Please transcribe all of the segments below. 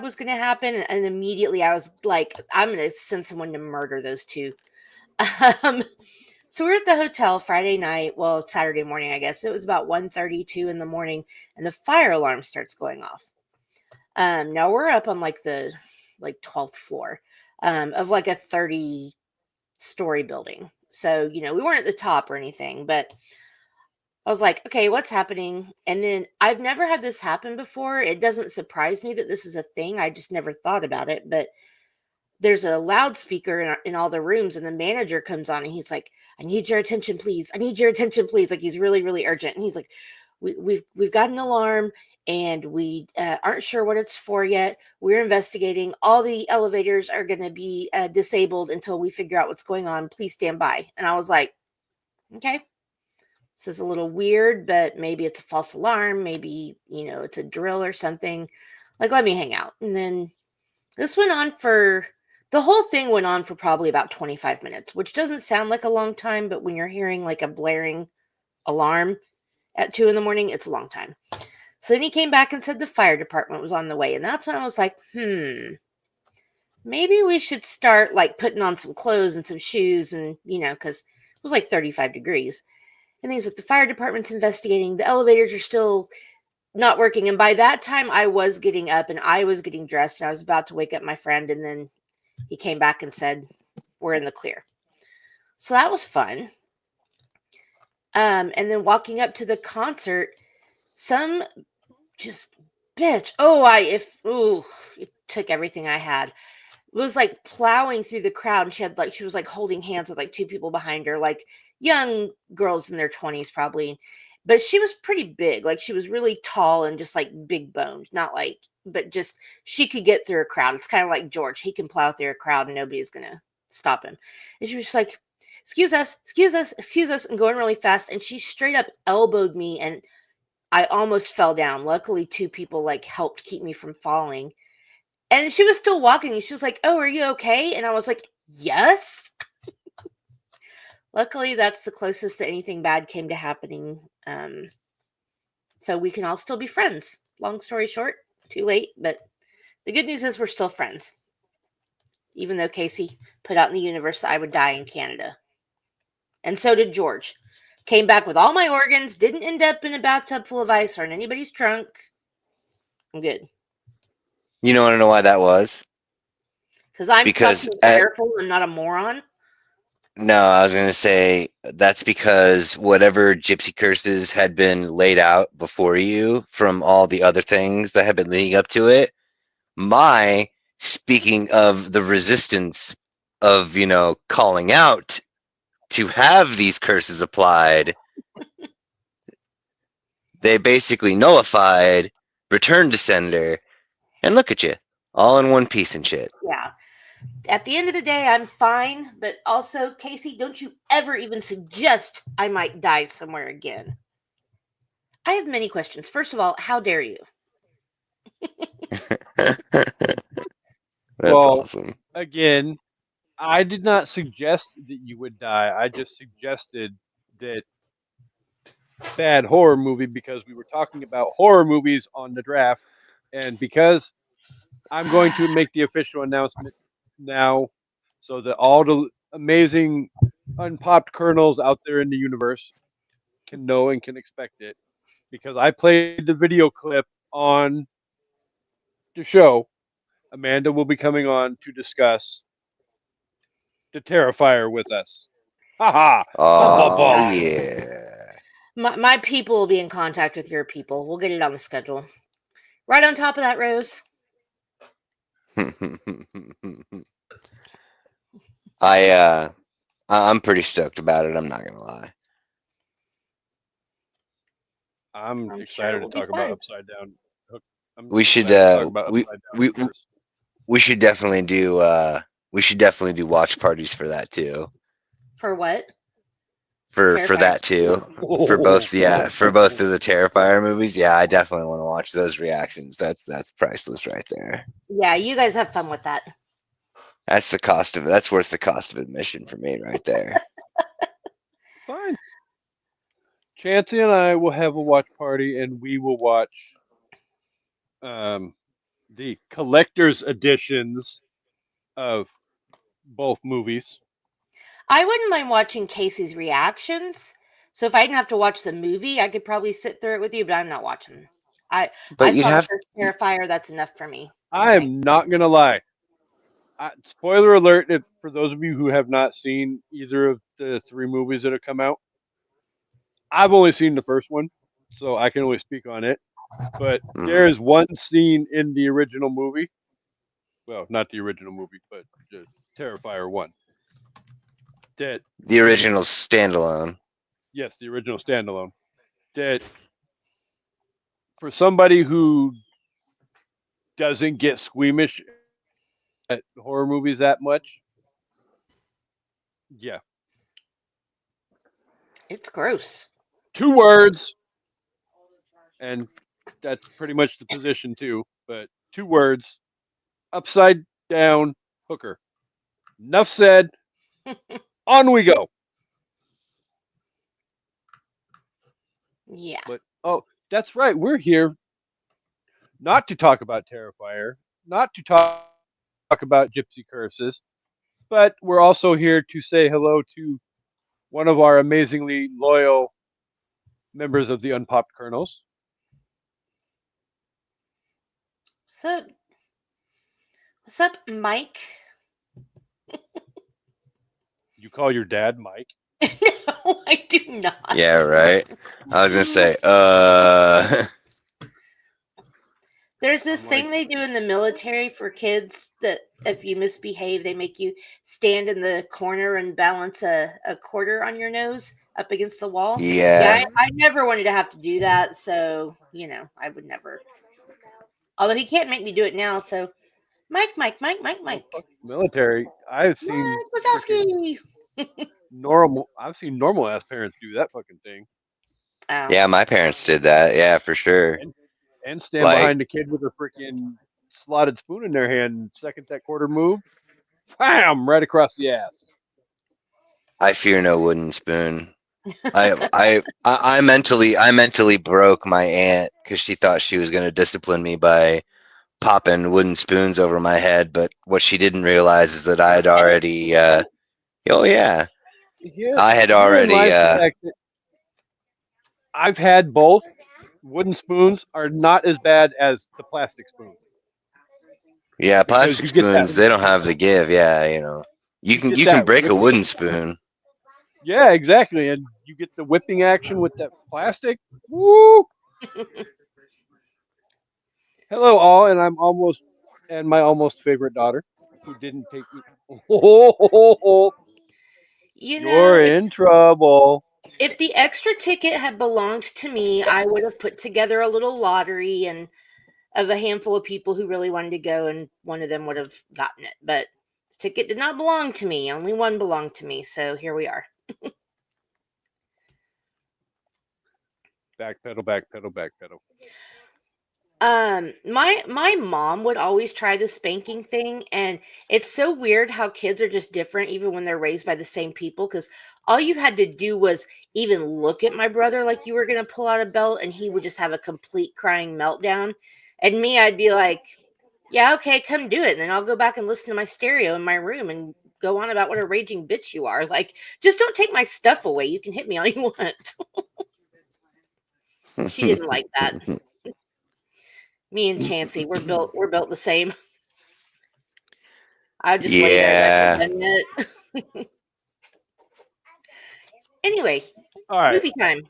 was going to happen, and immediately I was like, I'm going to send someone to murder those two. Um, so we're at the hotel Friday night, well, Saturday morning, I guess. It was about 1:32 in the morning, and the fire alarm starts going off. Now we're up on like the 12th floor of like a 30-story building. So, we weren't at the top or anything, but I was like, okay, what's happening? And then I've never had this happen before. It doesn't surprise me that this is a thing. I just never thought about it. But there's a loudspeaker in all the rooms, and the manager comes on and he's like, I need your attention, please. I need your attention, please. Like, he's really, really urgent. And he's like, we've got an alarm, and we aren't sure what it's for yet. We're investigating. All the elevators are going to be disabled until we figure out what's going on. Please stand by. And I was like, okay. This is a little weird, but maybe it's a false alarm. Maybe, it's a drill or something. Like, let me hang out. And then the whole thing went on for probably about 25 minutes, which doesn't sound like a long time, but when you're hearing like a blaring alarm at 2 a.m, it's a long time. So then he came back and said the fire department was on the way. And that's when I was like, maybe we should start like putting on some clothes and some shoes and, because it was like 35 degrees. And he's like, the fire department's investigating. The elevators are still not working. And by that time, I was getting up and I was getting dressed and I was about to wake up my friend. And then he came back and said, we're in the clear. So that was fun. And then walking up to the concert, some just bitch. It took everything I had. It was like plowing through the crowd. And she was like holding hands with like two people behind her, like young girls in their 20s probably. But she was pretty big. Like, she was really tall and just like big boned, but just she could get through a crowd. It's kind of like George. He can plow through a crowd and nobody's going to stop him. And she was just like, excuse us, and going really fast. And she straight up elbowed me and I almost fell down. Luckily, two people like helped keep me from falling. And she was still walking. And she was like, oh, are you okay? And I was like, yes. Luckily, that's the closest that anything bad came to happening. So we can all still be friends. Long story short, too late. But the good news is we're still friends. Even though Casey put out in the universe that I would die in Canada. And so did George. Came back with all my organs. Didn't end up in a bathtub full of ice or in anybody's trunk. I'm good. You want to know why that was? Because I'm fucking careful and not a moron. No, I was going to say that's because whatever gypsy curses had been laid out before you from all the other things that had been leading up to it, speaking of the resistance of, calling out to have these curses applied, they basically nullified, returned to sender, and look at you, all in one piece and shit. Yeah. At the end of the day, I'm fine, but also, Casey, don't you ever even suggest I might die somewhere again. I have many questions. First of all, how dare you? That's awesome. Again, I did not suggest that you would die. I just suggested that bad horror movie because we were talking about horror movies on the draft, and because I'm going to make the official announcement now so that all the amazing unpopped kernels out there in the universe can know and can expect it, because I played the video clip on the show. Amanda will be coming on to discuss the Terrifier with us. Ha ha! Yeah. My people will be in contact with your people. We'll get it on the schedule. Right on top of that, Rose. I'm pretty stoked about it. I'm not gonna lie. I'm excited to talk about Upside Down. We should we should definitely do watch parties for that too. For what? For that too. For both of the Terrifier movies. Yeah, I definitely want to watch those reactions. That's priceless right there. Yeah, you guys have fun with that. That's worth the cost of admission for me right there. Fine. Chancey and I will have a watch party, and we will watch the collector's editions of both movies. I wouldn't mind watching Casey's reactions. So if I didn't have to watch the movie, I could probably sit through it with you, but I'm not watching. I But you'd saw the have first Terrifier. That's enough for me. I Okay. am not gonna lie. Spoiler alert! If for those of you who have not seen either of the three movies that have come out, I've only seen the first one, so I can only speak on it. But there is one scene in the original movie. Well, not the original movie, but the Terrifier one. That the original standalone. yes, the original standalone. That for somebody who doesn't get squeamish at horror movies that much, yeah, It's gross. 2 words, and that's pretty much the position too. But 2 words: upside down hooker. Enough said. On we go. Yeah. But oh, that's right. We're here not to talk about Terrifier, not to talk about Gypsy Curses, but we're also here to say hello to one of our amazingly loyal members of the Unpopped Kernels. What's up? What's up, Mike? You call your dad Mike? No, I do not. Yeah, right. I was gonna say, There's this I'm thing like, they do in the military for kids that if you misbehave, they make you stand in the corner and balance a quarter on your nose up against the wall. Yeah, yeah. I never wanted to have to do that. So, I would never. Although he can't make me do it now. So, oh Mike. fuck the military. I've seen Mike freaking Wazowski. normal. I've seen normal ass parents do that fucking thing, Oh, Yeah, my parents did that. Yeah, for sure. and and stand Like, behind a kid with a freaking slotted spoon in their hand. And second that quarter move, bam, right across the ass. I fear no wooden spoon. I mentally broke my aunt because she thought she was gonna discipline me by popping wooden spoons over my head, but what she didn't realize is that I had already. Oh yeah, Here, I had herein already. lies the fact that I've had both. Wooden spoons are not as bad as the plastic spoon Yeah, because plastic spoons they don't have the give. Yeah, you get you can that break a whipping. wooden spoon. Yeah, exactly, and you get the whipping action with that plastic. Woo! Hello, all, and my almost favorite daughter, who didn't take me. Oh, you're if in trouble. if the extra ticket had belonged to me, I would have put together a little lottery and of a handful of people who really wanted to go, and one of them would have gotten it. But the ticket did not belong to me. Only one belonged to me. So here we are. Backpedal, backpedal, backpedal. My mom would always try the spanking thing, and it's so weird how kids are just different even when they're raised by the same people, because all you had to do was even look at my brother like you were gonna pull out a belt and he would just have a complete crying meltdown. And me, I'd be like, yeah, okay, come do it. And then I'll go back and listen to my stereo in my room and go on about what a raging bitch you are. Like, just don't take my stuff away. You can hit me all you want. She didn't like that. Me and Chansey, we're built the same. I just lay there like I've Yeah, done it. Anyway, All right, movie time.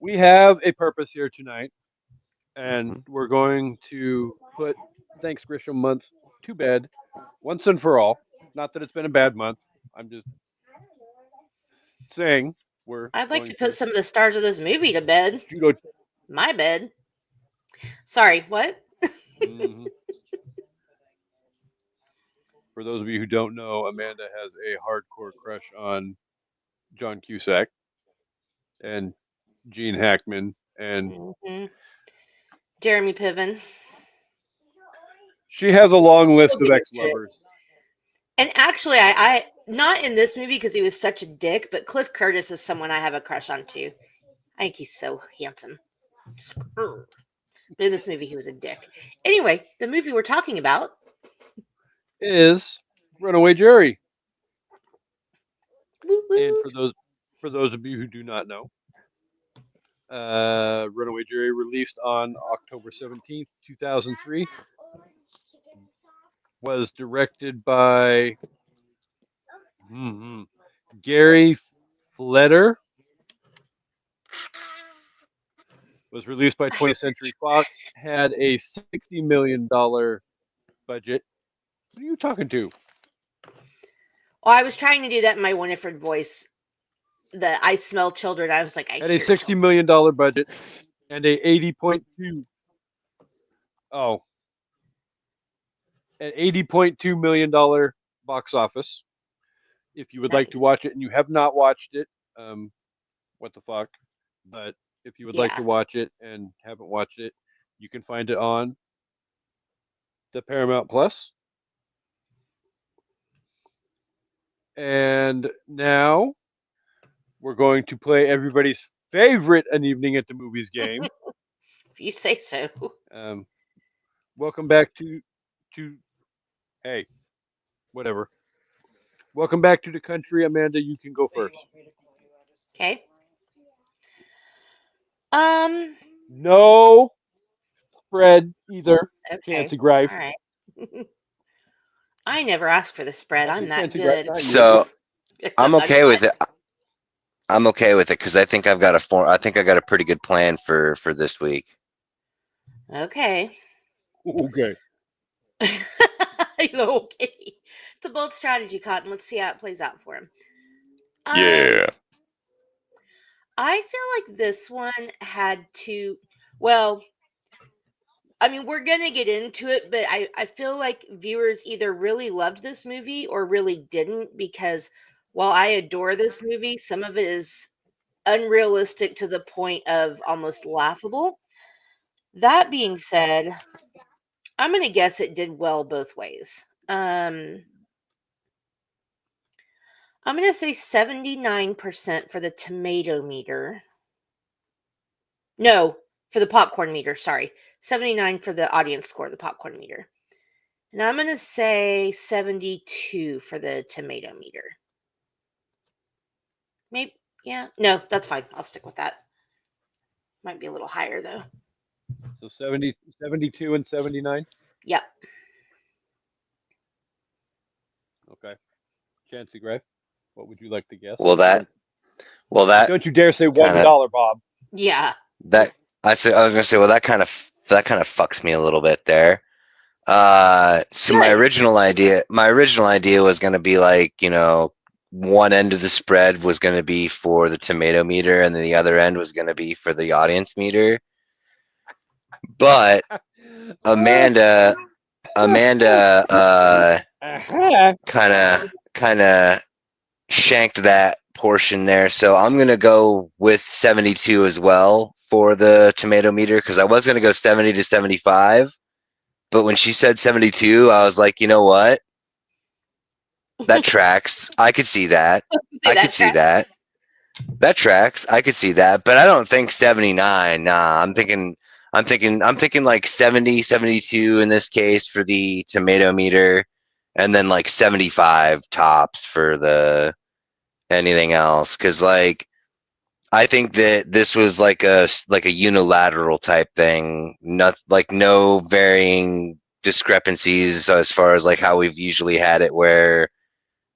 we have a purpose here tonight, and we're going to put Thanks-Grisham month to bed once and for all. Not that it's been a bad month. I'm just saying we're I'd like going to put to some of the stars of this movie to bed. judo. My bed. Sorry, what? Mhm. For those of you who don't know, Amanda has a hardcore crush on John Cusack and Gene Hackman, and hmm Jeremy Piven. she has a long He'll list of give a shit. ex-lovers. And actually, I not in this movie because he was such a dick, but Cliff Curtis is someone I have a crush on too. I think he's so handsome. But in this movie, he was a dick. Anyway, the movie we're talking about. Is Runaway Jury. Woo And woo. for those of you who do not know, Runaway Jury released on October 17th, 2003, was directed by Gary Fleder, was released by 20th Century Fox, had a $60 million budget. What are you talking to? Oh, I was trying to do that in my Winifred voice. The I smell children. I was like, I Had hear a $60 million budget and a 80.2. Oh, an $80.2 million box office. If you would like to Nice. watch it and you have not watched it, what the fuck? But if you would like Yeah. to watch it and haven't watched it, you can find it on the Paramount Plus. And now we're going to play everybody's favorite An Evening at the Movies game. If you say so. Welcome back to hey, whatever. Welcome back to the country, Amanda. You can go first. Okay. No spread either. Okay. Chancy Grife. All right. I never asked for the spread. I'm that Chancy Grife, good. not you. So I'm not okay with good. it. I'm okay with it because I think I've got a pretty good plan for this week. Okay. Okay. Okay. It's a bold strategy, Cotton. Let's see how it plays out for him. Yeah. I feel like this one had to. Well, I mean, we're going to get into it, but I feel like viewers either really loved this movie or really didn't, because while I adore this movie, some of it is unrealistic to the point of almost laughable. That being said, I'm going to guess it did well both ways. I'm going to say 79% for the tomato meter. No, for the popcorn meter, sorry. 79 for the audience score, the popcorn meter. And I'm going to say 72 for the tomato meter. Maybe, yeah. No, that's fine. I'll stick with that. Might be a little higher, though. So 72 and 79? Yep. Okay. Chancy Grife, what would you like to guess? Well, that Don't you dare say kinda- $1, Bob. Yeah. I was gonna say, well, that kind of fucks me a little bit there. So my Good. original idea was gonna be like, one end of the spread was gonna be for the tomato meter, and then the other end was gonna be for the audience meter. But Amanda, kind of shanked that portion there. So I'm gonna go with 72 as well for the tomato meter, because I was gonna go 70 to 75, but when she said 72, I was like, you know what? That tracks. I could see that. I could see that. That tracks. I could see that, but I don't think 79. Nah, I'm thinking like 70, 72 in this case for the tomato meter, and then like 75 tops for the anything else, because like I think that this was like a unilateral type thing, not like no varying discrepancies as far as like how we've usually had it, where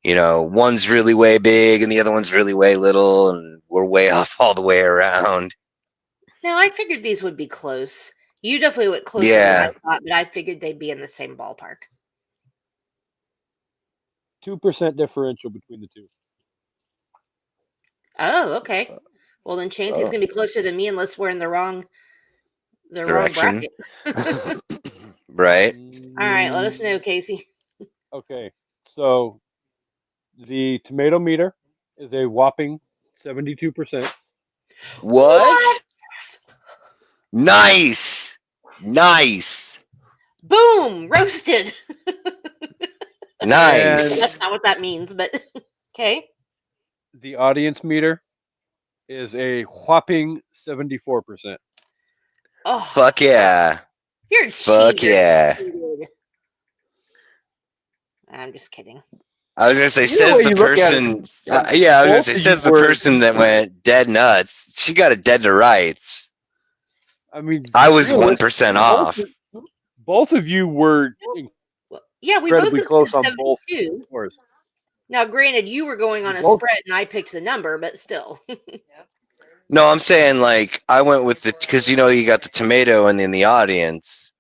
one's really way big and the other one's really way little, and we're way off all the way around. No, I figured these would be close. You definitely went closer Yeah. than I thought, but I figured they'd be in the same ballpark. 2% differential between the two. Oh, okay. Well, then Chancey's going to be closer than me unless we're in the wrong Direction. bracket. Right. All right, let us know, Casey. Okay, so the tomato meter is a whopping 72%. What? Nice. Boom! Roasted. Nice. That's not what that means, but okay. The audience meter is a whopping 74%. Oh, Fuck yeah. you're a Fuck cheater. yeah. I'm just kidding. I was gonna say, Either says way the you look at it, person. Yeah, I was gonna both say, of you says the were. person that went dead nuts. She got it dead to rights. I mean, I was realistically, 1% off. both of you were Well, yeah, we both incredibly said close on both 72. scores. Now, granted, you were going on You a both- spread and I picked the number, but still. No, I'm saying like I went with the because you got the tomato and in the audience.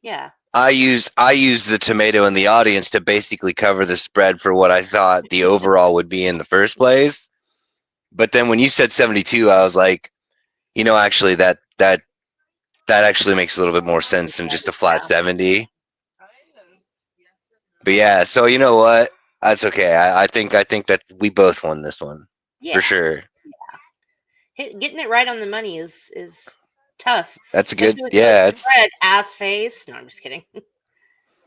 Yeah. I used the tomato in the audience to basically cover the spread for what I thought the overall would be in the first place. But then when you said 72, I was like, actually that actually makes a little bit more sense than just a flat 70. But yeah, so you know what? That's okay. I think that we both won this one Yeah. for sure. Getting it right on the money is tough. That's a good. Especially with Yeah, no it's. spread, ass face. No, I'm just kidding.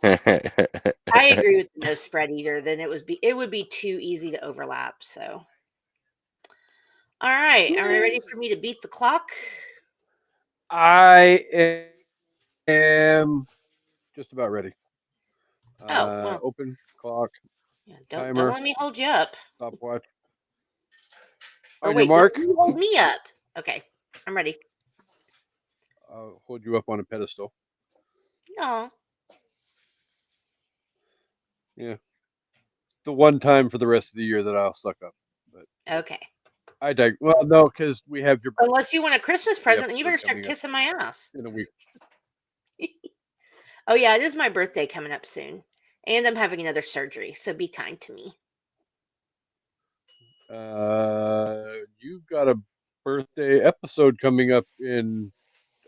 I agree with the no spread either. Then it would be too easy to overlap. So, all right, are we ready for me to beat the clock? I am just about ready. Oh well, Open clock, yeah, don't timer, let me hold you up. stopwatch. Or On your wait, no, mark, you hold me up. Okay, I'm ready. I'll hold you up on a pedestal. No, Yeah, the one time for the rest of the year that I'll suck up. But okay. well, no, because we have your Unless you want a Christmas birthday present, then you better episode start coming up kissing my ass. in a week. Oh yeah, it is my birthday coming up soon, and I'm having another surgery. So be kind to me. You've got a birthday episode coming up in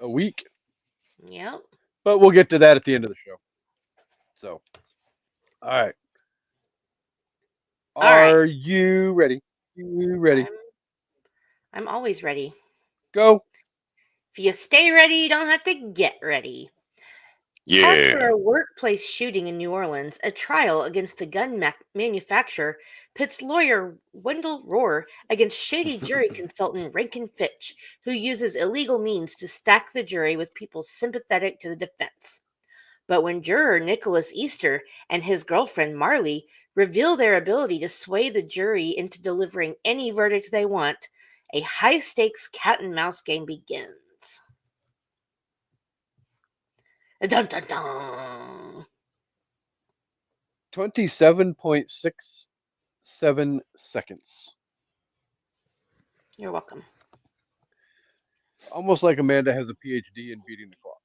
a week, Yep. but we'll get to that at the end of the show. So, all right. All right. Are you ready? You ready? I'm always ready. Go. If you stay ready, you don't have to get ready. After Yeah. a workplace shooting in New Orleans, a trial against the gun manufacturer pits lawyer Wendell Rohr against shady jury consultant Rankin Fitch, who uses illegal means to stack the jury with people sympathetic to the defense. But when juror Nicholas Easter and his girlfriend Marley reveal their ability to sway the jury into delivering any verdict they want, a high-stakes cat-and-mouse game begins. Dun, dun, dun. 27.67 seconds. You're welcome. Almost like Amanda has a PhD in beating the clock.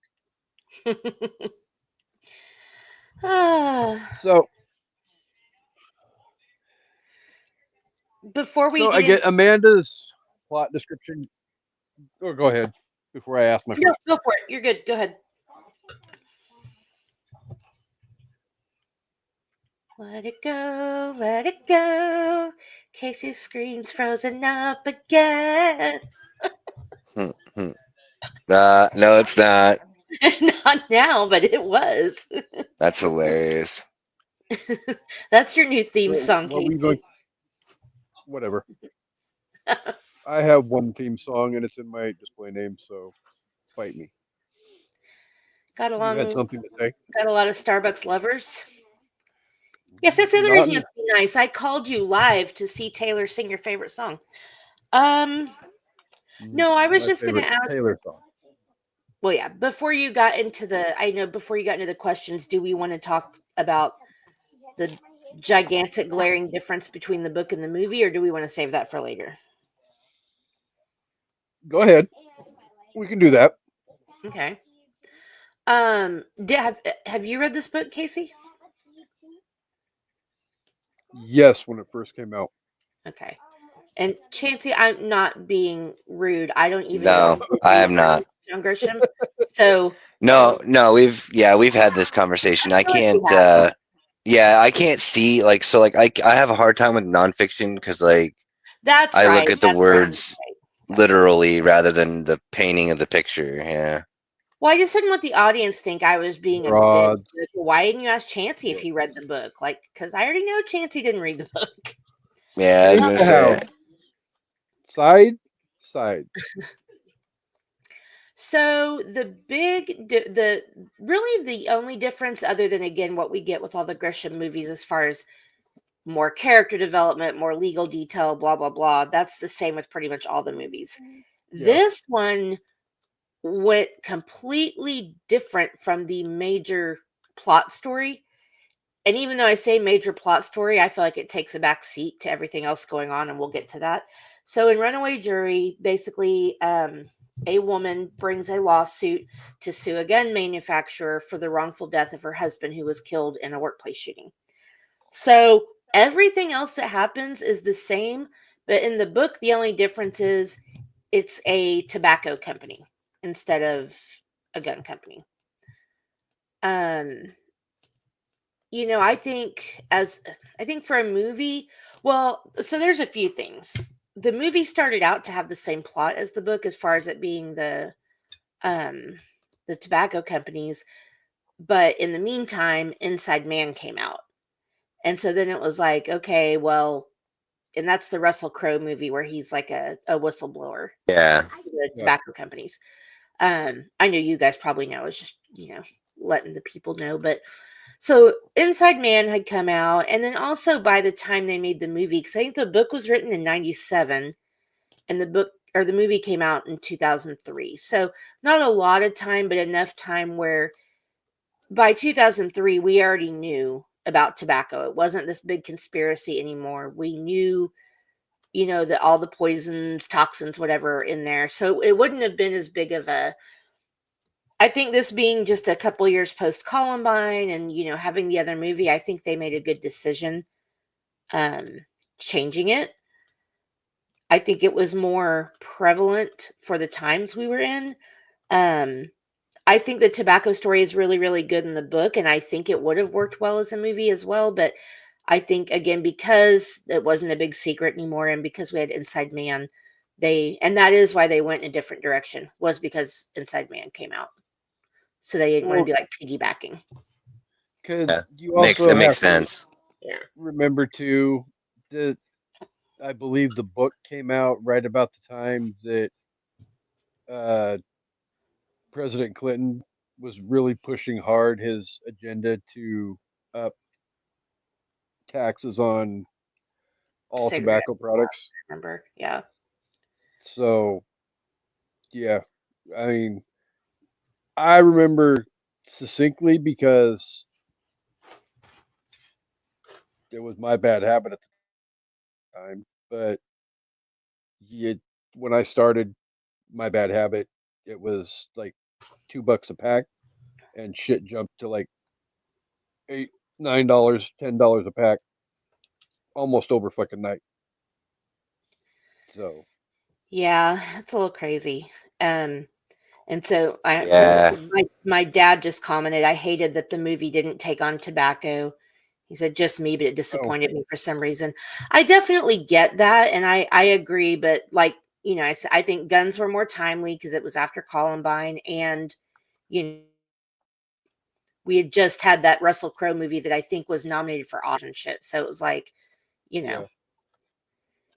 So, Before we I get get into Amanda's plot description. Oh, go ahead before I ask my no, first. go for it. You're good. Go ahead. Let it go, let it go. Casey's screen's frozen up again. No, it's not. Not now, but it was. That's hilarious. That's your new theme song, What were you Casey. going? Whatever. I have one theme song and it's in my display name, so fight me. Got You had along. something to say? Got a lot of Starbucks lovers. Yes, that's the other Not reason you have to be nice. I called you live to see Taylor sing your favorite song. No, I was my just going to favorite ask. Taylor song. Well, yeah, before you got into the questions, do we want to talk about the gigantic glaring difference between the book and the movie, or do we want to save that for later? Go ahead. We can do that. Okay. Have you read this book, Casey? Yes, when it first came out. Okay. And Chancey, I'm not being rude. I don't even know No, I have not. Grisham. So No, we've had this conversation. I feel like we can't. have. I can't see I have a hard time with nonfiction because That's I right. look at the That's words right. literally rather than the painting of the picture. Yeah. Well, I just didn't want the audience think I was being a Broad. bitch. Why didn't you ask Chancey if he read the book? Like, because I already know Chancey didn't read the book. Yeah, I was gonna say. Side. So the really the only difference, other than again what we get with all the Grisham movies, as far as more character development, more legal detail, blah blah blah, that's the same with pretty much all the movies. Yeah. This one went completely different from the major plot story. And even though I say major plot story, I feel like it takes a back seat to everything else going on, and we'll get to that. So in Runaway Jury, basically, a woman brings a lawsuit to sue a gun manufacturer for the wrongful death of her husband, who was killed in a workplace shooting. So everything else that happens is the same, but in the book, the only difference is it's a tobacco company instead of a gun company. Um, I think for a movie, well, so there's a few things. The movie started out to have the same plot as the book, as far as it being um the tobacco companies, but in the meantime, Inside Man came out. And so then it was like, okay, well, and that's the Russell Crowe movie where he's like a whistleblower Yeah. to the Yeah. tobacco companies. I know you guys probably know. It's just, letting the people know. But so Inside Man had come out, and then also by the time they made the movie, because I think the book was written in 97 and the movie came out in 2003. So not a lot of time, but enough time where by 2003 we already knew about tobacco. It wasn't this big conspiracy anymore. We knew, that all the poisons, toxins, whatever are in there. So it wouldn't have been as big of a, I think this being just a couple years post Columbine and, having the other movie, I think they made a good decision um changing it. I think it was more prevalent for the times we were in. Um I think the tobacco story is really, really good in the book, and I think it would have worked well as a movie as well. But I think, again, because it wasn't a big secret anymore, and because we had Inside Man, and that is why they went in a different direction, was because Inside Man came out. So they didn't want to Well, be like piggybacking. because Yeah. you Makes also it makes have to sense. Yeah. remember too that I believe the book came out right about the time that uh, President Clinton was really pushing hard his agenda to up taxes on all Cigarette, tobacco products. remember? Yeah. So yeah, I mean, I remember succinctly because it was my bad habit at the time. But you, when I started my bad habit, it was like $2 a pack, and shit jumped to like eight, $9, $10 a pack, almost over fucking night. So Yeah, it's a little crazy. Um, and so Yeah. my dad just commented, I hated that the movie didn't take on tobacco. He said, just me, but it oh disappointed me for some reason. I definitely get that, and I agree, but like, I think guns were more timely because it was after Columbine, and you know, we had just had that Russell Crowe movie that I think was nominated for Oscar and shit. So it was like, you know, yeah,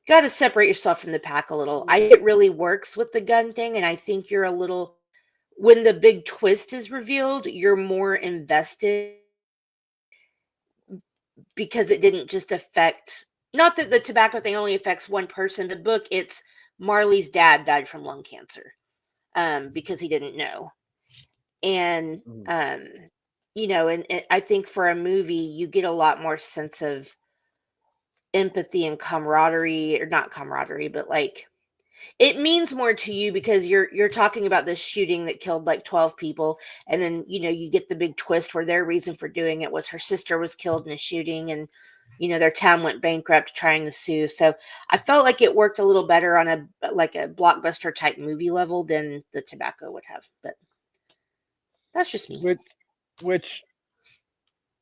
got to separate yourself from the pack a little. It really works with the gun thing, and I think you're a little, when the big twist is revealed, you're more invested because it didn't just affect, not that the tobacco thing only affects one person. The book, it's Marley's dad died from lung cancer because he didn't know. And mhm, and I think for a movie you get a lot more sense of empathy and camaraderie, or not camaraderie, but like it means more to you because you're talking about this shooting that killed like 12 people, and then you get the big twist where their reason for doing it was her sister was killed in a shooting, and their town went bankrupt trying to sue. So I felt like it worked a little better on a like a blockbuster type movie level than the tobacco would have, but that's just me. which which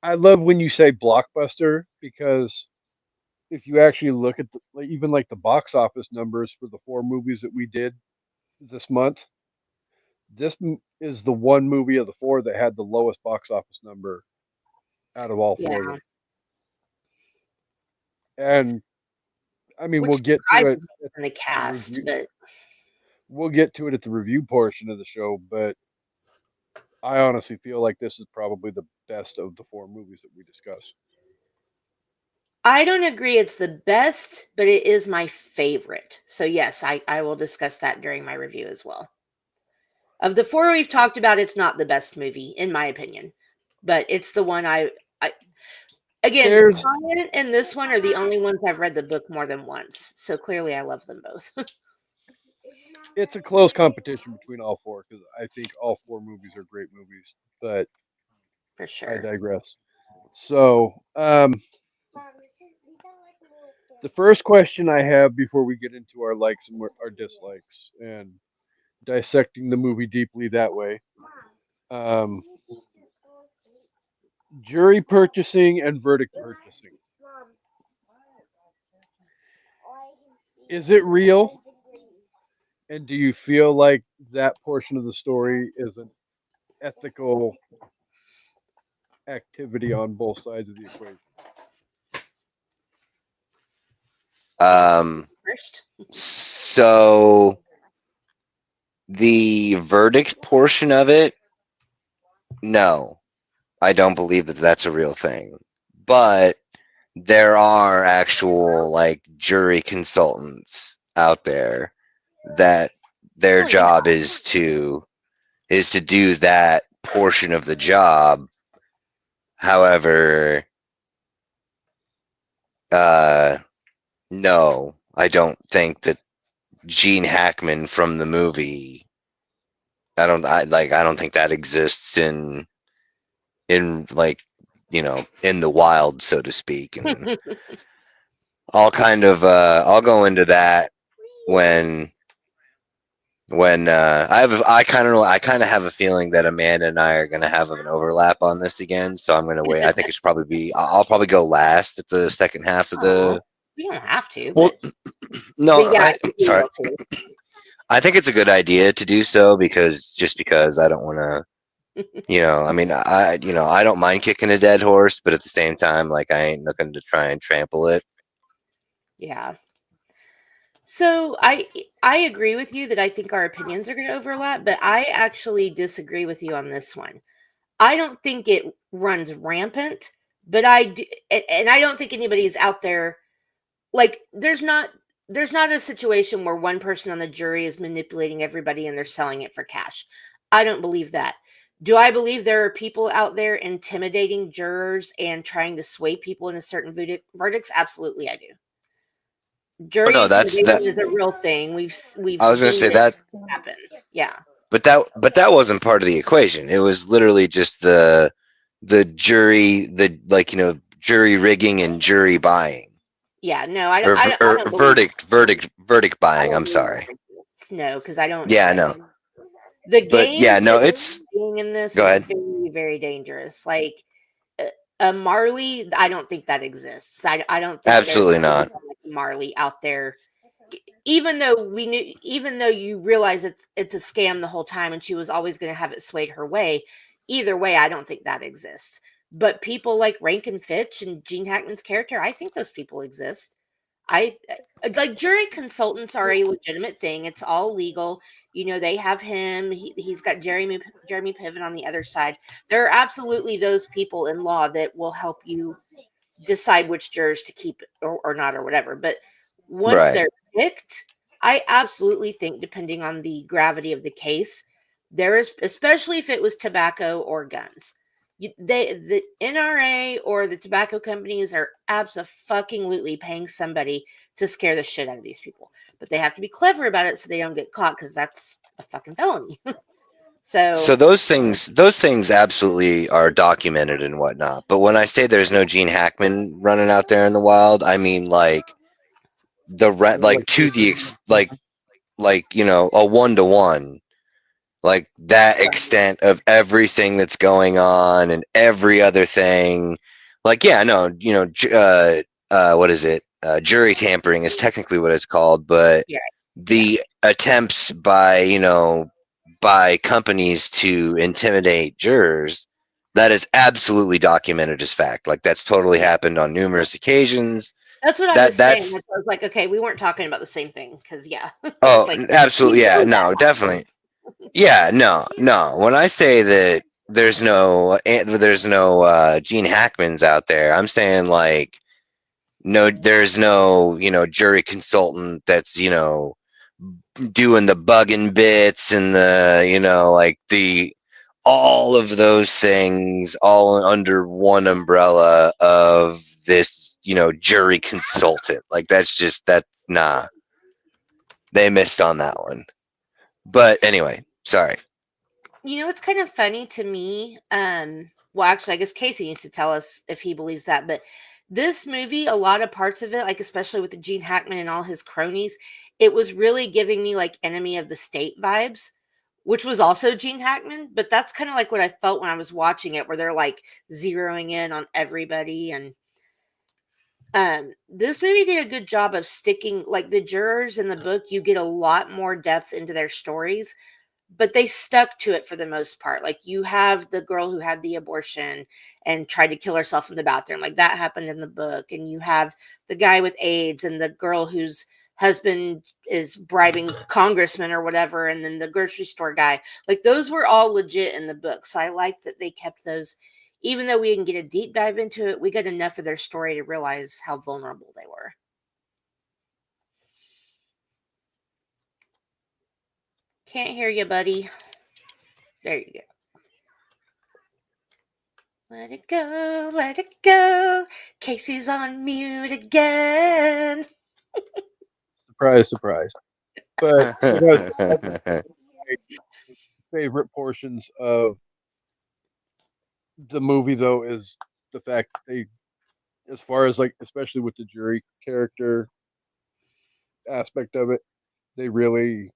I love when you say blockbuster because if you actually look at like, even like the box office numbers for the four movies that we did this month, is the one movie of the four that had the lowest box office number out of all four of Yeah, them. And I mean, we'll which get to it surprises me at in the the cast, review. but we'll get to it at the review portion of the show, but I honestly feel like this is probably the best of the four movies that we discussed. I don't agree it's the best, but it is my favorite. So yes, I will discuss that during my review as well. Of the four we've talked about, it's not the best movie, in my opinion. But it's the one I again, There's Client and this one are the only ones I've read the book more than once. So clearly I love them both. it's a close competition between all four because I think all four movies are great movies, but For I sure. digress. So, the first question I have before we get into our likes and our dislikes and dissecting the movie deeply that way, um, jury purchasing and verdict purchasing. Is it real? And do you feel like that portion of the story is an ethical activity on both sides of the equation? First. So the verdict portion of it, no, I don't believe that that's a real thing. But there are actual like jury consultants out there that their Oh yeah. job is to do that portion of the job. However, no, I don't think that Gene Hackman from the movie. I don't think that exists in like in the wild, so to speak. And I'll go into that when I kind of have a feeling that Amanda and I are gonna have an overlap on this again. So I'm gonna wait. I think it should probably be. I'll probably go last at the second half of the. We don't have to, Well, no, but yeah, you sorry. will too. I think it's a good idea to do so because I don't want to. I mean, I don't mind kicking a dead horse, but at the same time, like I ain't looking to try and trample it. Yeah. So I agree with you that I think our opinions are going to overlap, but I actually disagree with you on this one. I don't think it runs rampant, but I do, and I don't think anybody's out there like there's not a situation where one person on the jury is manipulating everybody and they're selling it for cash. I don't believe that. Do I believe there are people out there intimidating jurors and trying to sway people into certain verdicts? Absolutely, I do. Oh Jury no, that's that. intimidation is a real thing. We've I was gonna seen say it that, happen. Yeah. but that wasn't part of the equation. It was literally just the jury, jury rigging and jury buying, Yeah, no, or, I don't believe verdict I buying. don't I'm believe sorry. that exists. No, because I don't. Yeah, no, The but yeah, game no. that It's they're doing in this Go is ahead. very, very dangerous. Like Marley, I don't think that exists. I don't think there's Absolutely not. like Marley out there. Even though even though you realize it's a scam the whole time, and she was always going to have it swayed her way. Either way, I don't think that exists. But people like Rankin Fitch and Gene Hackman's character, I think those people exist. I like jury consultants are a legitimate thing. It's all legal. They have him. He's got Jeremy Piven on the other side. There are absolutely those people in law that will help you decide which jurors to keep or not or whatever. But once Right. they're picked, I absolutely think, depending on the gravity of the case, there is, especially if it was tobacco or guns. The NRA or the tobacco companies are absolutely paying somebody to scare the shit out of these people, but they have to be clever about it so they don't get caught because that's a fucking felony. So So those things absolutely are documented and whatnot. But when I say there's no Gene Hackman running out there in the wild, I mean like Like to the a 1-to-1, like that extent of everything that's going on and every other thing. Like, yeah, no, what is it? Jury tampering is technically what it's called, but yeah, the attempts by companies to intimidate jurors, that is absolutely documented as fact. Like that's totally happened on numerous occasions. That's what I That was saying. that's I was like, okay, we weren't talking about the same thing because yeah, it's oh, like absolutely, we yeah, know that no, happened. definitely, yeah, no. When I say that there's no Gene Hackmans out there, I'm saying like no, there's no jury consultant that's doing the bugging bits and the like the all of those things all under one umbrella of this jury consultant. Like that's nah, they missed on that one. But anyway, sorry. It's kind of funny to me. Well, actually, I guess Casey needs to tell us if he believes that. But this movie, a lot of parts of it, like especially with the Gene Hackman and all his cronies, it was really giving me like Enemy of the State vibes, which was also Gene Hackman. But that's kind of like what I felt when I was watching it, where they're like zeroing in on everybody. And this movie did a good job of sticking, like the jurors in the book, you get a lot more depth into their stories, but they stuck to it for the most part. Like you have the girl who had the abortion and tried to kill herself in the bathroom, like that happened in the book. And you have the guy with AIDS and the girl whose husband is bribing congressmen or whatever, and then the grocery store guy. Like those were all legit in the book. So I like that they kept those. Even though we didn't get a deep dive into it, we got enough of their story to realize how vulnerable they were. Can't hear you, buddy. There you go. Let it go, let it go. Casey's on mute again. Surprise, surprise. But my favorite portions of the movie, though, is the fact they, as far as like, especially with the jury character aspect of it, they really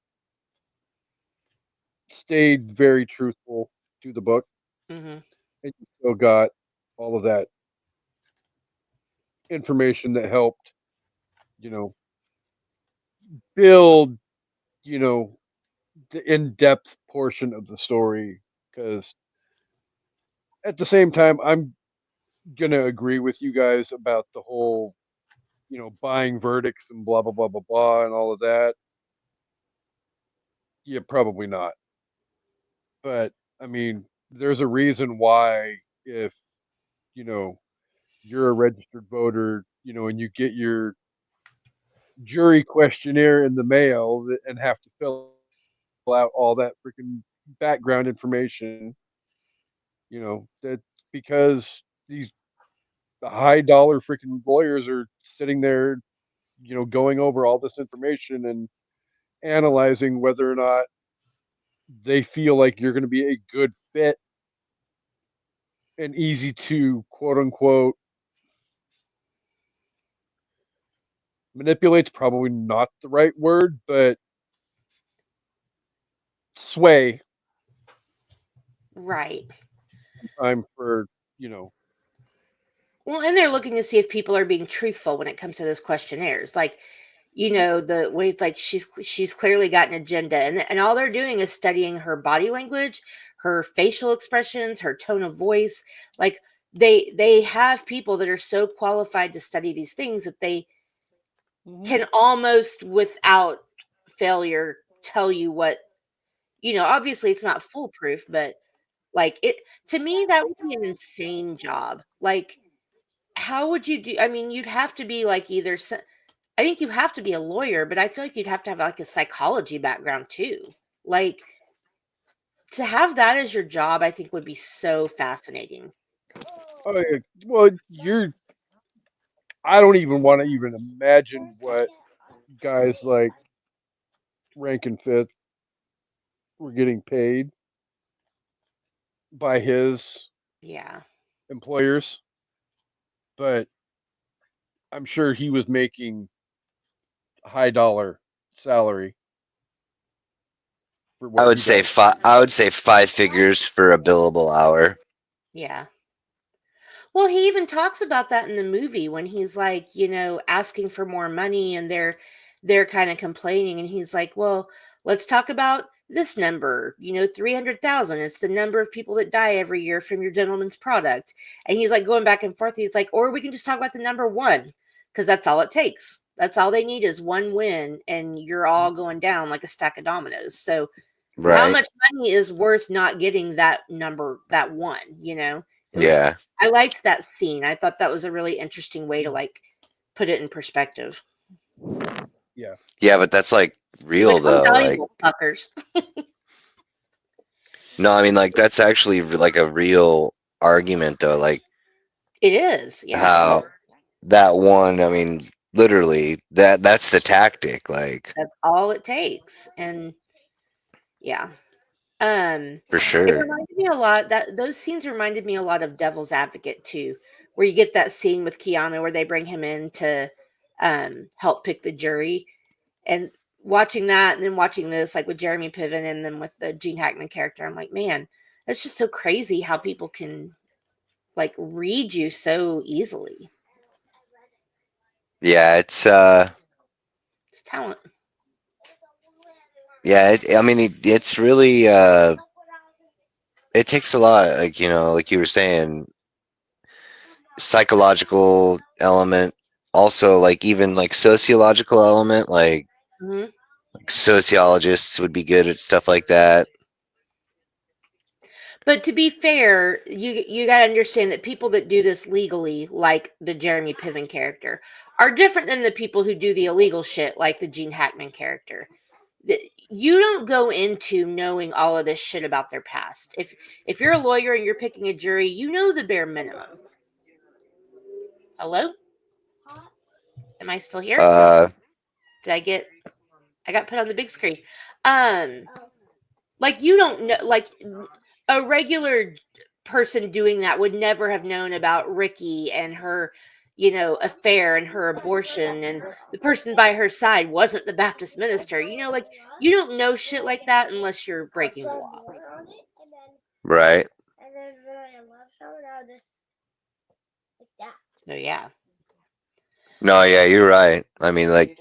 stayed very truthful to the book, Hmm. and you still got all of that information that helped, you know, build, you know, the in-depth portion of the story. Because at the same time, I'm gonna agree with you guys about the whole, buying verdicts and blah blah blah blah blah and all of that. Yeah, probably not. But I mean, there's a reason why if you know you're a registered voter, and you get your jury questionnaire in the mail and have to fill out all that freaking background information, that because these high dollar freaking lawyers are sitting there, going over all this information and analyzing whether or not they feel like you're going to be a good fit and easy to quote unquote manipulate's probably not the right word, but sway Right. time for, you know, Well, and they're looking to see if people are being truthful when it comes to those questionnaires. Like, the way it's like she's clearly got an agenda, and all they're doing is studying her body language, her facial expressions, her tone of voice. Like they have people that are so qualified to study these things that they Mhm. can almost without failure tell you what, obviously it's not foolproof, but like it to me that would be an insane job. Like how would you do? I mean, you'd have to be like I think you have to be a lawyer, but I feel like you'd have to have like a psychology background too. Like to have that as your job, I think would be so fascinating. Oh yeah. Well, I don't even want to even imagine what guys like Rank and Fifth were getting paid by his Yeah. employers, but I'm sure he was making a high dollar salary for I what would he say does. five. I would say 5 figures for a billable hour. Yeah. Well, he even talks about that in the movie when he's like, asking for more money and they're kind of complaining and he's like, "Well, let's talk about this number, 300,000. It's the number of people that die every year from your gentleman's product." And he's like going back and forth. He's like, "Or we can just talk about the number 1. because that's all it takes. That's all they need is one win, and you're all going down like a stack of dominoes. So, how Right. much money is worth not getting that number, that one? Yeah. I liked that scene. I thought that was a really interesting way to like put it in perspective. Yeah. Yeah, but that's like He's real like, "I'm though. Like, valuable, fuckers." no, I mean, like that's actually like a real argument though. Like It is, yeah. how that one. I mean, literally that's the tactic. Like That's all it takes, and yeah. for It sure. reminded me a lot that those scenes reminded me a lot of Devil's Advocate too, where you get that scene with Keanu where they bring him in to help pick the jury, and watching that and then watching this like with Jeremy Piven and then with the Gene Hackman character, I'm like, man, that's just so crazy how people can like read you so easily. Yeah, It's talent. yeah. I mean, it's really it takes a lot. Like like you were saying, psychological element, also like even like sociological element. Mhm. Like sociologists would be good at stuff like that. But to be fair, you got to understand that people that do this legally, like the Jeremy Piven character, are different than the people who do the illegal shit, like the Gene Hackman character. You don't go into knowing all of this shit about their past. If you're a lawyer and you're picking a jury, you know the bare minimum. Hello, am I still here? Uh, Did I got put on the big screen? Um, Like you don't know, like a regular person doing that would never have known about Ricky and her, affair and her abortion, and the person by her side wasn't the Baptist minister. Like you don't know shit like that unless you're breaking the law. right. So yeah. No, yeah, you're right. I mean, like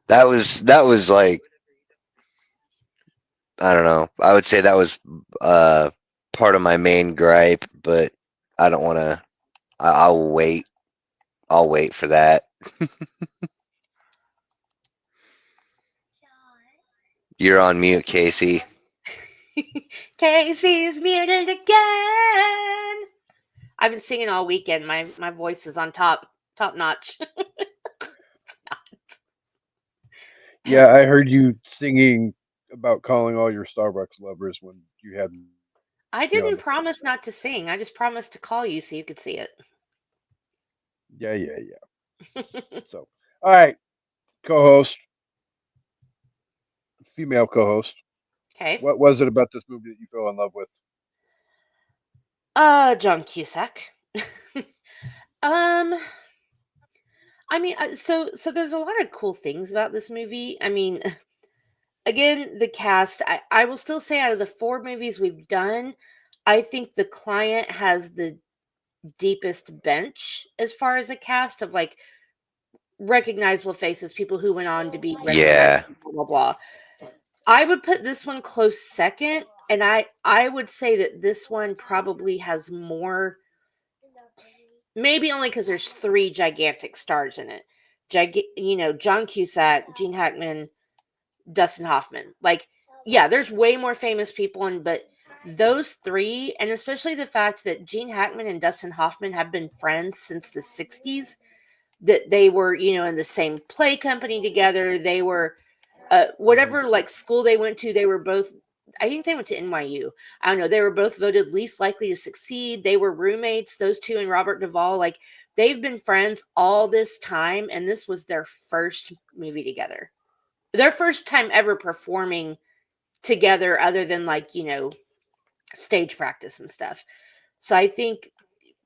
that was like I don't know. I would say that was uh part of my main gripe, but I don't want to. I'll wait. I'll wait for that. You're on mute, Casey. Casey's muted again. I've been singing all weekend. My voice is on top notch. Yeah, I heard you singing about calling all your Starbucks lovers when you had me I on didn't the phone. promise not to sing. I just promised to call you so you could see it. Yeah. So, all right, co-host, female co-host. Okay. What was it about this movie that you fell in love with? John Cusack. um, I mean, so there's a lot of cool things about this movie. I mean, again, the cast. I will still say out of the 4 movies we've done, I think The Client has the deepest bench as far as a cast of like recognizable faces, people who went on to be recognized. Yeah, Blah blah blah. I would put this one close second, and I would say that this one probably has more. Maybe only because there's 3 gigantic stars in it. John Cusack, Gene Hackman, Dustin Hoffman. Like, yeah, there's way more famous people, but those 3, and especially the fact that Gene Hackman and Dustin Hoffman have been friends since the 60s, that they were, in the same play company together. They were whatever like school they went to, they were both. I think they went to NYU. I don't know. They were both voted least likely to succeed. They were roommates. Those two and Robert Duvall, like they've been friends all this time, and this was their first movie together. Their first time ever performing together, other than like stage practice and stuff. So I think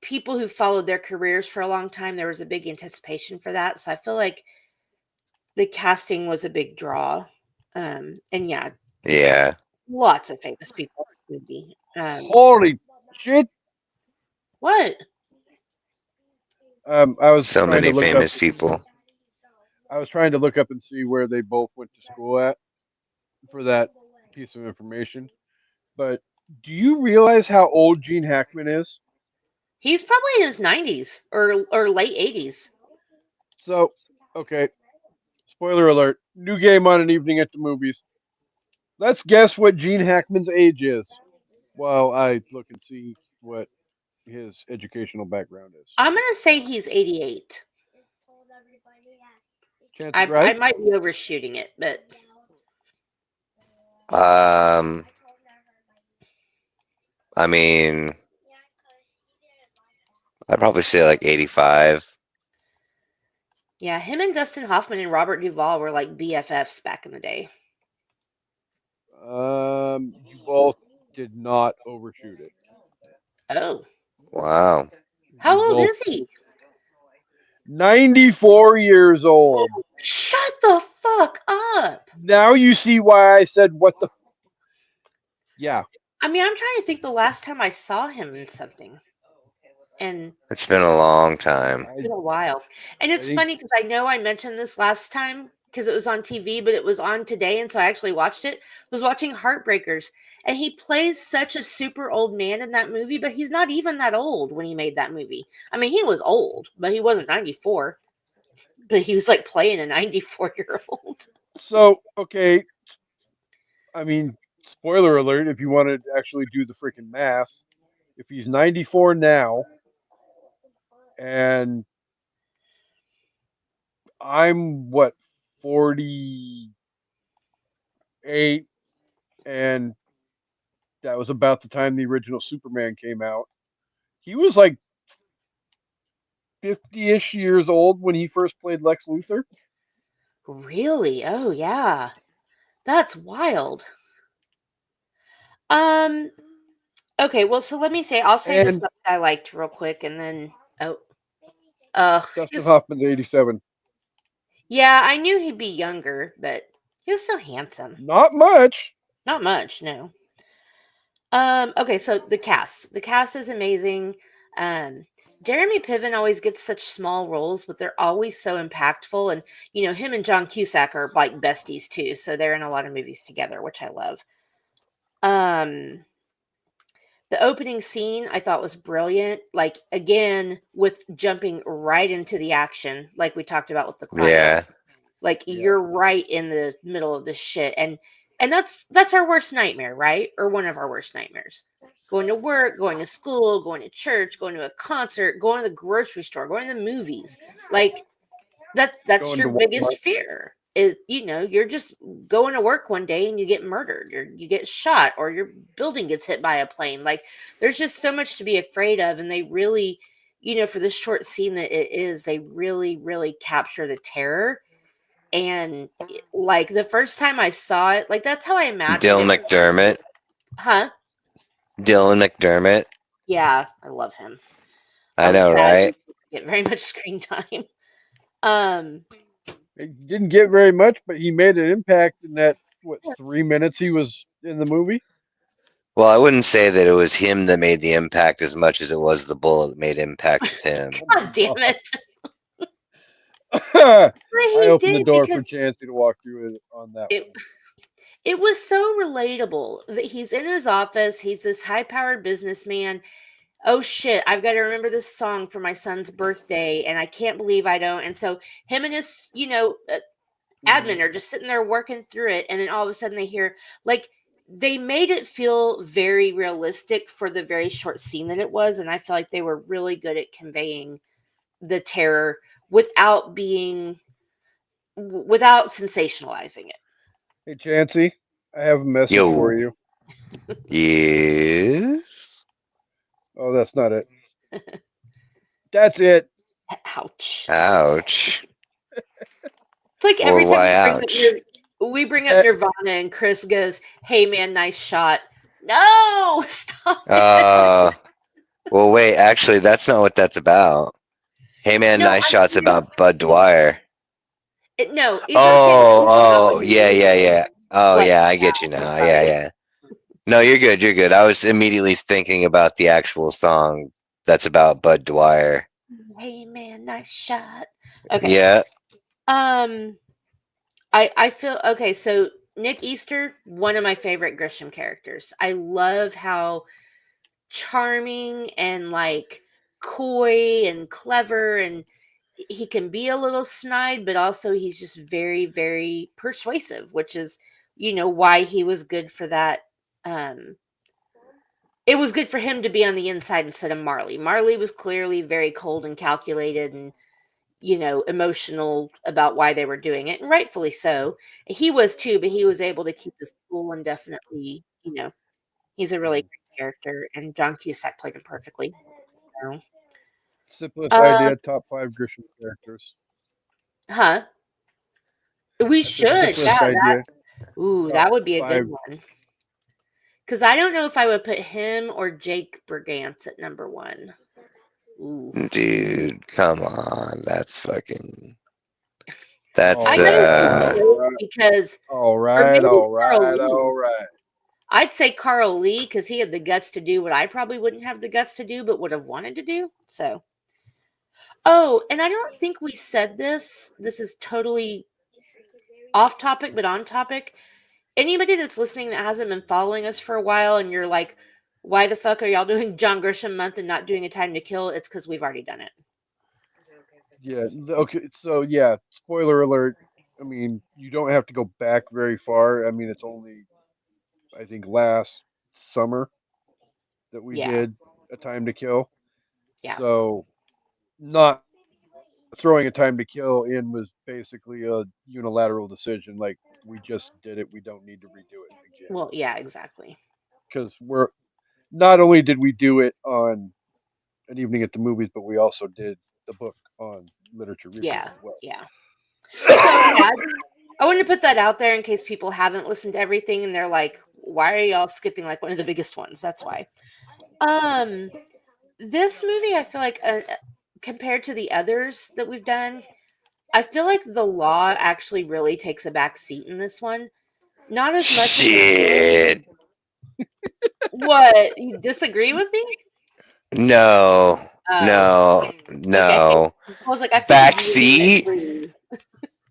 people who followed their careers for a long time, there was a big anticipation for that. So I feel like the casting was a big draw. And yeah, yeah. lots of famous people in the movie. Holy shit! What? I was So trying to many look up. famous people. I was trying to look up and see where they both went to school at for that piece of information. But do you realize how old Gene Hackman is? He's probably in his 90s or late 80s. So, okay. Spoiler alert. New game on an evening at the movies. Let's guess what Gene Hackman's age is. While I look and see what his educational background is. I'm gonna say he's 88. Chance of I right? might be overshooting it, but Um, I mean, I'd probably say like 85. yeah, him and Dustin Hoffman and Robert Duvall were like BFFs back in the day. You both did not overshoot it. Oh, Wow. how You old both is he? 94 years old. Shut the fuck up. Now you see why I said what the. Yeah. I mean, I'm trying to think the last time I saw him in something. And It's been a long time. it's been a while. And it's think- funny because I know I mentioned this last time because it was on TV, but it was on today, and so I actually watched it. I was watching Heartbreakers, and he plays such a super old man in that movie, but he's not even that old when he made that movie. I mean, he was old, but he wasn't 94. But he was like playing a 94-year-old. So, okay. I mean, spoiler alert if you want to actually do the freaking math. If he's 94 now, and I'm what, 48, and that was about the time the original Superman came out. He was like 50-ish years old when he first played Lex Luthor. Really? Oh yeah. That's wild. Um okay, well so let me say I'll say the And stuff I liked real quick and then Dustin just Hoffman's 87. yeah, I knew he'd be younger, but he was so handsome. Not much. Not much, no. Okay, so the cast. The cast is amazing. Jeremy Piven always gets such small roles, but they're always so impactful. And him and John Cusack are like besties too, so they're in a lot of movies together, which I love. Um, the opening scene I thought was brilliant. Like again, with jumping right into the action, like we talked about with the climax. Yeah. Like Yeah. you're right in the middle of this shit. And that's our worst nightmare, right? Or one of our worst nightmares. Going to work, going to school, going to church, going to a concert, going to the grocery store, going to the movies. Like that's Going your to biggest Walmart. fear. Is you're just going to work one day and you get murdered, or you get shot, or your building gets hit by a plane. Like there's just so much to be afraid of, and they really, for this short scene that it is, they really, really capture the terror. And like the first time I saw it, like that's how I imagined Dylan it. McDermott. Huh? Dylan McDermott. Yeah, I love him. I was know, sad he right? didn't get very much screen time. Um, He didn't get very much, but he made an impact in that 3 minutes he was in the movie. Well, I wouldn't say that it was him that made the impact as much as it was the bullet that made impact with him. God damn it. I But he opened the did door because for Chancey to walk through it on that it one. it was so relatable that he's in his office, he's this high-powered businessman. Oh shit, I've got to remember this song for my son's birthday and I can't believe I don't. And so him and his, admin are just sitting there working through it, and then all of a sudden they hear, like, they made it feel very realistic for the very short scene that it was, and I feel like they were really good at conveying the terror without without sensationalizing it. Hey, Chancey, I have a message Yo. for you. Yes. Oh, that's not it. That's it. Ouch. Ouch. It's like For every time why ouch? we bring up Nirvana and Chris goes, "Hey man, nice shot." No, stop it. Well, wait. Actually, that's not what that's about. Hey man, No, nice I'm shots saying about Bud Dwyer. no. He's not saying that it's about what he Yeah, did. yeah, yeah. Oh, Like, yeah, I get you now. sorry. Yeah, yeah. No, you're good. You're good. I was immediately thinking about the actual song that's about Bud Dwyer. Hey man, nice shot. Okay. Yeah. I feel okay. So Nick Easter, one of my favorite Grisham characters. I love how charming and like coy and clever, and he can be a little snide, but also he's just very, very persuasive, which is, why he was good for that. It was good for him to be on the inside instead of Marley. Marley was clearly very cold and calculated and, emotional about why they were doing it, and rightfully so. He was too, but he was able to keep his cool and definitely, he's a really great character, and John Cusack played him perfectly. So, Simplest uh, idea, top 5 Grisham characters. huh? We I said should, simplest idea, top that would be a good 5. one. Because I don't know if I would put him or Jake Brigance at number one. Ooh. Dude, come on. That's fucking. All That's I might say right, Jake because, all or right, maybe all Carl right, Lee. all right. I'd say Carl Lee because he had the guts to do what I probably wouldn't have the guts to do, but would have wanted to do. So, oh, and I don't think we said this. This is totally off topic, but on topic. Anybody that's listening that hasn't been following us for a while and you're like, why the fuck are y'all doing John Grisham month and not doing A Time to Kill? It's because we've already done it. Yeah, okay, so yeah, spoiler alert. I mean, you don't have to go back very far. I mean, it's only, I think, last summer that we Yeah. did A Time to Kill. Yeah. So, not throwing A Time to Kill in was basically a unilateral decision. Like, we just did it. We don't need to redo it again. Well, yeah, exactly. Because not only did we do it on An Evening at the Movies, but we also did the book on Literature Review Yeah. as well. Yeah. So, yeah, I wanted to put that out there in case people haven't listened to everything and they're like, why are y'all skipping like one of the biggest ones? That's why. This movie, I feel like, compared to the others that we've done, I feel like the law actually really takes a back seat in this one. Not as much as shit. what, you disagree with me? No, Oh, no, okay. no. I was like, I figured you were gonna Backseat? agree.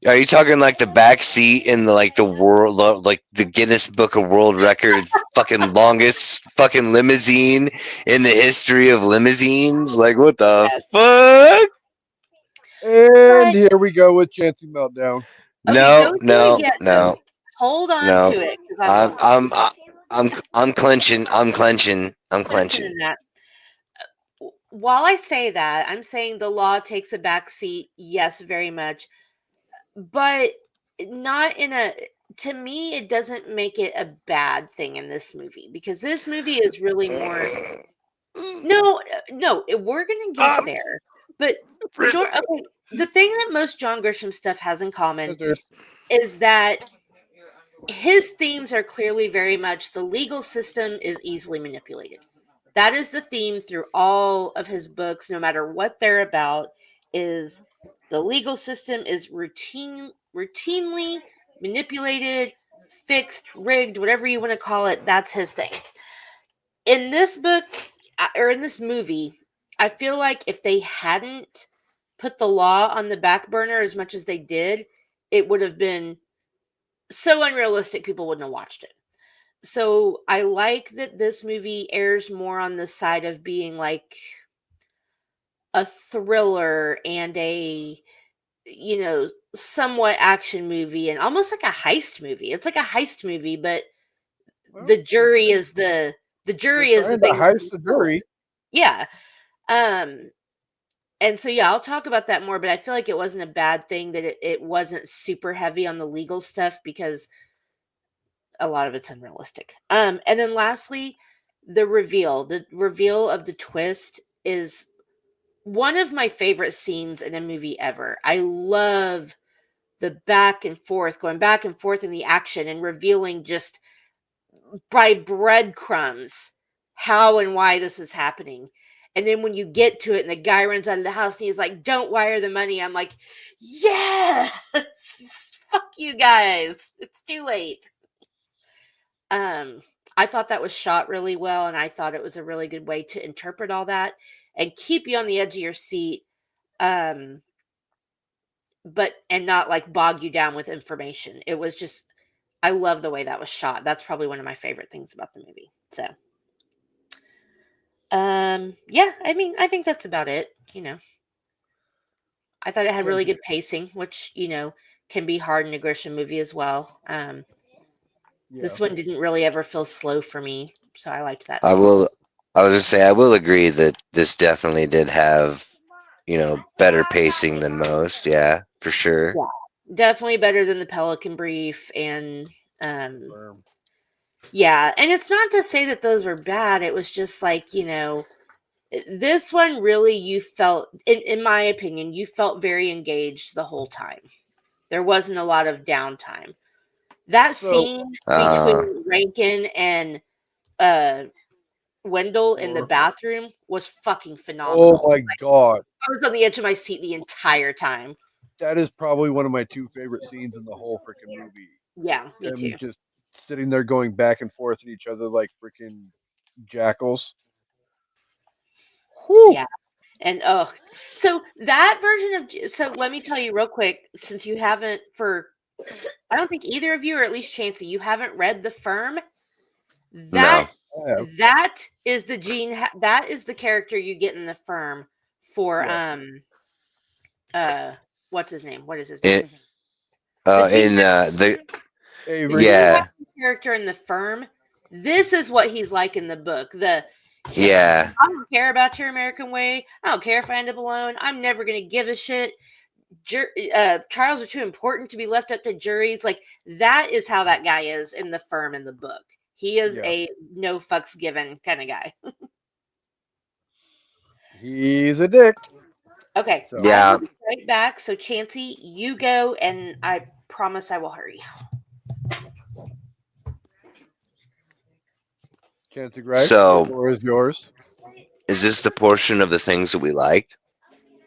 Are you talking like the back seat in the world, like the Guinness Book of World Records, fucking longest fucking limousine in the history of limousines? Like what the Yes. fuck? And But here we go with Chancey Meltdown. okay, No, don't do it no, yet no, though. Hold on no. to it because I I'm want I'm I'm clenching. I'm clenching. I'm put a pin clenching. in that. While I say that, I'm saying the law takes a back seat, yes, very much, but not in a. To me, it doesn't make it a bad thing in this movie because this movie is really more. No, no, we're gonna get Um, there, but okay, the thing that most John Grisham stuff has in common Scissors. is that his themes are clearly very much the legal system is easily manipulated. That is the theme through all of his books, no matter what they're about, is the legal system is routinely manipulated, fixed, rigged, whatever you want to call it. That's his thing. In this book, or in this movie, I feel like if they hadn't put the law on the back burner as much as they did, it would have been so unrealistic people wouldn't have watched it. So I like that this movie airs more on the side of being like a thriller and a somewhat action movie and almost like a heist movie. It's like a heist movie, but Well, the jury is the they're jury is the trying to thing that's heist being the told. jury. Yeah. Um and so yeah, I'll talk about that more, but I feel like it wasn't a bad thing that it wasn't super heavy on the legal stuff because a lot of it's unrealistic. And then lastly, the reveal of the twist is one of my favorite scenes in a movie ever. I love the going back and forth in the action and revealing just by breadcrumbs how and why this is happening. And then when you get to it and the guy runs out of the house and he's like, don't wire the money. I'm like, yes, fuck you guys. It's too late. Um, I thought that was shot really well, and I thought it was a really good way to interpret all that and keep you on the edge of your seat, um, but and not like bog you down with information. It was just, I love the way that was shot. That's probably one of my favorite things about the movie. So, yeah, I mean, I think that's about it. I thought it had really Chancy, good pacing, which can be hard in a Grisham movie as well. yeah. This one didn't really ever feel slow for me, so I liked that I too. will. I was gonna say I will agree that this definitely did have, better pacing than most. Yeah, for sure. Yeah, definitely better than the Pelican Brief, and um, Confirmed. yeah, and it's not to say that those were bad. It was just like this one really you felt, in my opinion, you felt very engaged the whole time. There wasn't a lot of downtime. That So, scene Uh, between Rankin and uh Wendell in the or, bathroom was fucking oh phenomenal. my god, I was on the edge of my seat the entire time. that is probably one of my two favorite scenes in the whole freaking movie. Yeah, me Them too. just sitting there going back and forth at each other like freaking jackals. Whew. Yeah. And oh, so that version of, so let me tell you real quick, since you haven't, I don't think either of you, or at least Chancey, you haven't read The Firm. no. That Yeah, that is the that is the character you get in The Firm for yeah. uh what's his name? What is his name? It, The Gene the Avery. Gene yeah, Hackman character in The Firm. This is what he's like in the book. yeah, I don't care about your American way. I don't care if I end up alone. I'm never gonna give a shit. Trials are too important to be left up to juries. Like, that is how that guy is in The Firm in the book. He is Yeah, a no fucks given kind of guy. he's a dick. Okay, So, I yeah. will be right back. So, Chancey, you go, and I promise I will hurry. Chancy Gripe, the So, floor is yours. is this the portion of the things that we liked?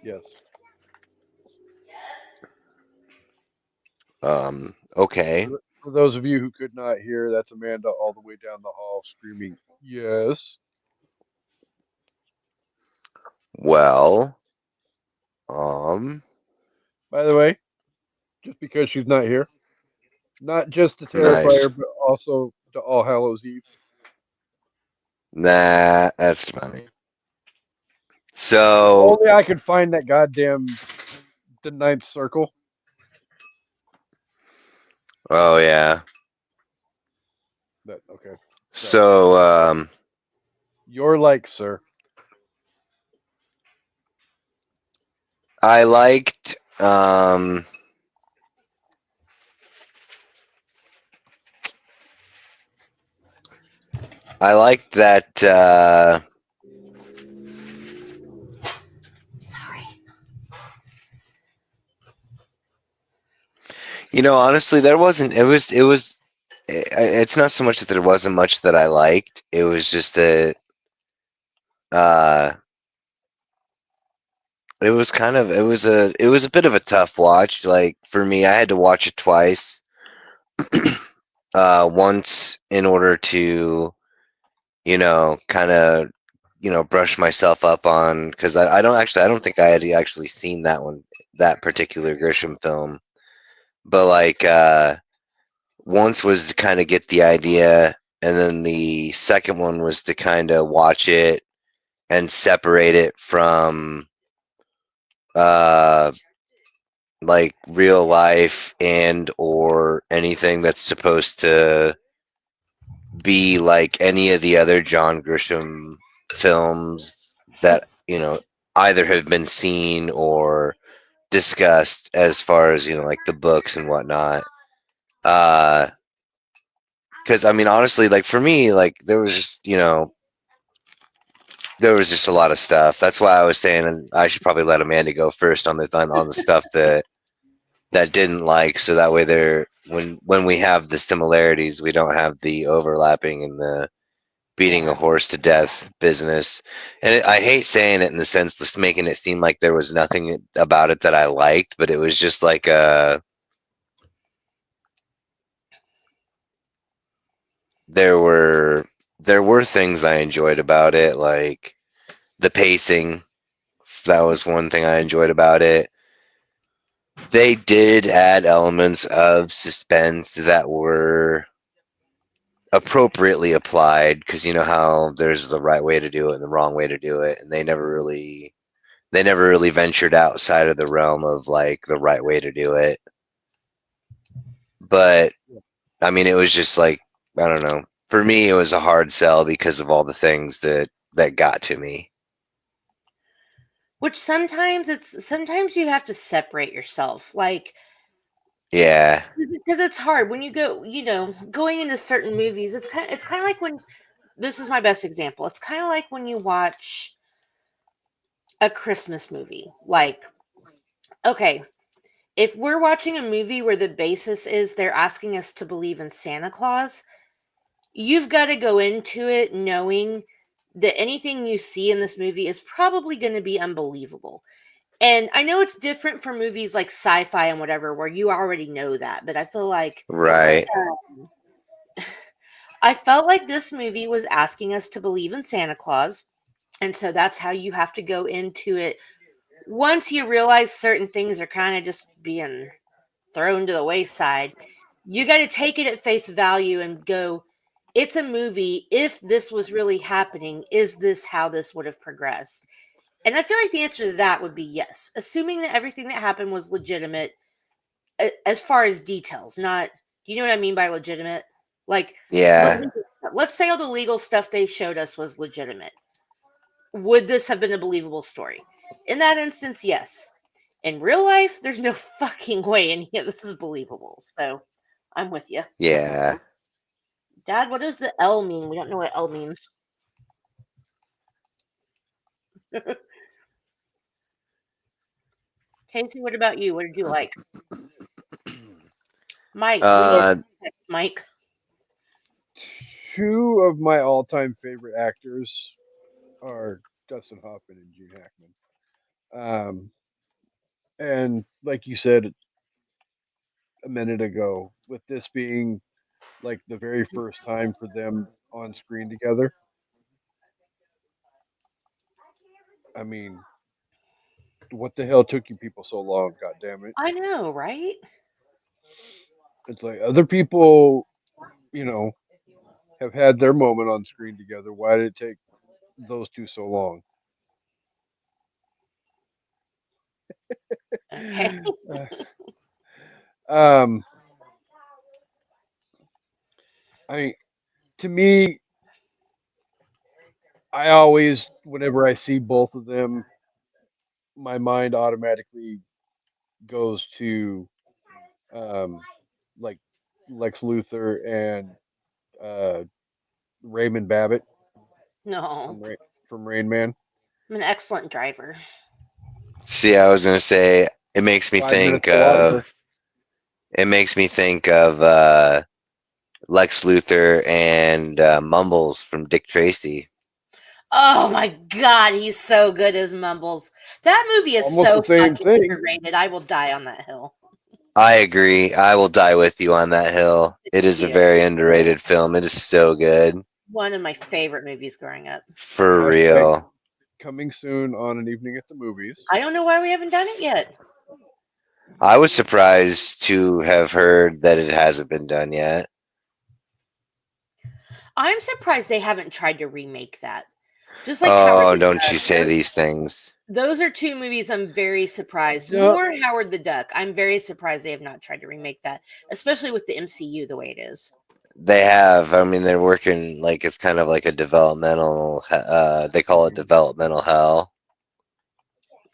Yes. Okay. For those of you who could not hear, that's Amanda all the way down the hall screaming, yes. Well, um, By the way, just because she's not here, not just the nice. Terrifier, but also the All Hallows Eve. Nah, that's funny. If So, only I could find that goddamn the ninth circle. oh yeah. But okay, so So, your like, sir. I liked, I liked that, Sorry. honestly, there wasn't, it's not so much that there wasn't much that I liked. It was just that, uh, it was a bit of a tough watch. Like for me, I had to watch it twice. Once in order to, kind of, brush myself up on, because I don't think I had actually seen that particular Grisham film. But like, once was to kind of get the idea, and then the second one was to kind of watch it and separate it from, uh, like real life and or anything that's supposed to be like any of the other John Grisham films that either have been seen or discussed as far as like the books and whatnot. Because I mean, honestly, like for me, like there was just a lot of stuff. That's why I was saying, and I should probably let Amanda go first on the stuff that didn't like, so that way there when we have the similarities, we don't have the overlapping and the beating a Yeah. horse to death business. And I hate saying it in the sense just making it seem like there was nothing about it that I liked, but it was just like there were there were things I enjoyed about it, like the pacing. That was one thing I enjoyed about it. They did add elements of suspense that were appropriately applied, because you know how there's the right way to do it and the wrong way to do it, and they never really they never really ventured outside of the realm of like the right way to do it. But I mean, it was just like, I don't know. For me, it was a hard sell because of all the things that got to me. Which sometimes you have to separate yourself, like, Yeah, because it's hard when you go, going into certain movies. It's kind of like when, this is my best example. It's kind of like when you watch a Christmas movie. Like, okay, if we're watching a movie where the basis is they're asking us to believe in Santa Claus, you've got to go into it knowing that anything you see in this movie is probably going to be unbelievable. And I know it's different for movies like sci-fi and whatever, where you already know that, but I feel like right. this movie was asking us to believe in Santa Claus. And so that's how you have to go into it. Once you realize certain things are kind of just being thrown to the wayside, you got to take it at face value and go, it's a movie. If this was really happening, is this how this would have progressed? And I feel like the answer to that would be yes, assuming that everything that happened was legitimate as far as details, not, you know what I mean by legitimate? Like, Yeah, let's say all the legal stuff they showed us was legitimate. Would this have been a believable story? In that instance, yes. In real life, there's no fucking way any of this is believable. So I'm with you. yeah. Dad, what does the L mean? We don't know what L means. Casey, what about you? What did you like? Mike, we need Uh, Mike. Two of my all-time favorite actors are Dustin Hoffman and Gene Hackman. And like you said a minute ago, with this being like the very first time for them on screen together, I mean, what the hell took you people so long? God damn it! I know, right? It's like other people, you know, have had their moment on screen together. Why did it take those two so long? Okay. um, I mean, to me, I always, whenever I see both of them, my mind automatically goes to um, like Lex Luthor and uh, Raymond Babbitt No, from from Rain Man. I'm an excellent driver. see, I was gonna say it makes me 5 minutes think to Whataburger. of Lex Luthor and Mumbles from Dick Tracy. Oh my god, he's so good as Mumbles. That movie is Almost so the same fucking thing. underrated. I will die on that hill. I agree. I will die with you on that hill. It is a Yeah, very underrated film. It is so good. one of my favorite movies growing up. For Hashtag real. coming soon on an evening at the movies. I don't know why we haven't done it yet. I was surprised to have heard that it hasn't been done yet. I'm surprised they haven't tried to remake that. Just like Howard Oh, the don't you Duck. say these things. Those are two movies I'm very surprised. No, More Howard the Duck. I'm very surprised they have not tried to remake that, especially with the MCU the way it is. They have. I mean, they're working like it's kind of like a developmental. They call it developmental hell,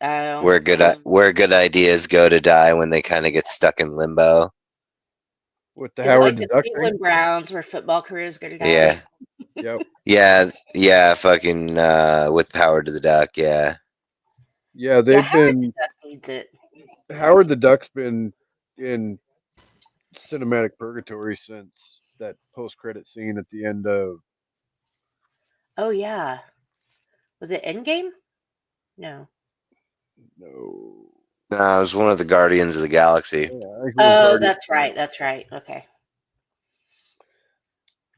Oh, where good ideas go to die when they kind of get stuck in limbo. with the is it Howard like the the Duck thing. Cleveland Browns where football careers go to die? Yeah, Yep. yeah. Fucking with Howard the Duck. Yeah, Yeah, Yeah, they've Howard the been Duck needs it. Howard the Duck's been in cinematic purgatory since that post-credit scene at the end of Oh yeah. Was it Endgame? No. no, no, it was one of the Guardians of the Galaxy. yeah, I think it was Oh, Guardian. that's right. That's right. Okay.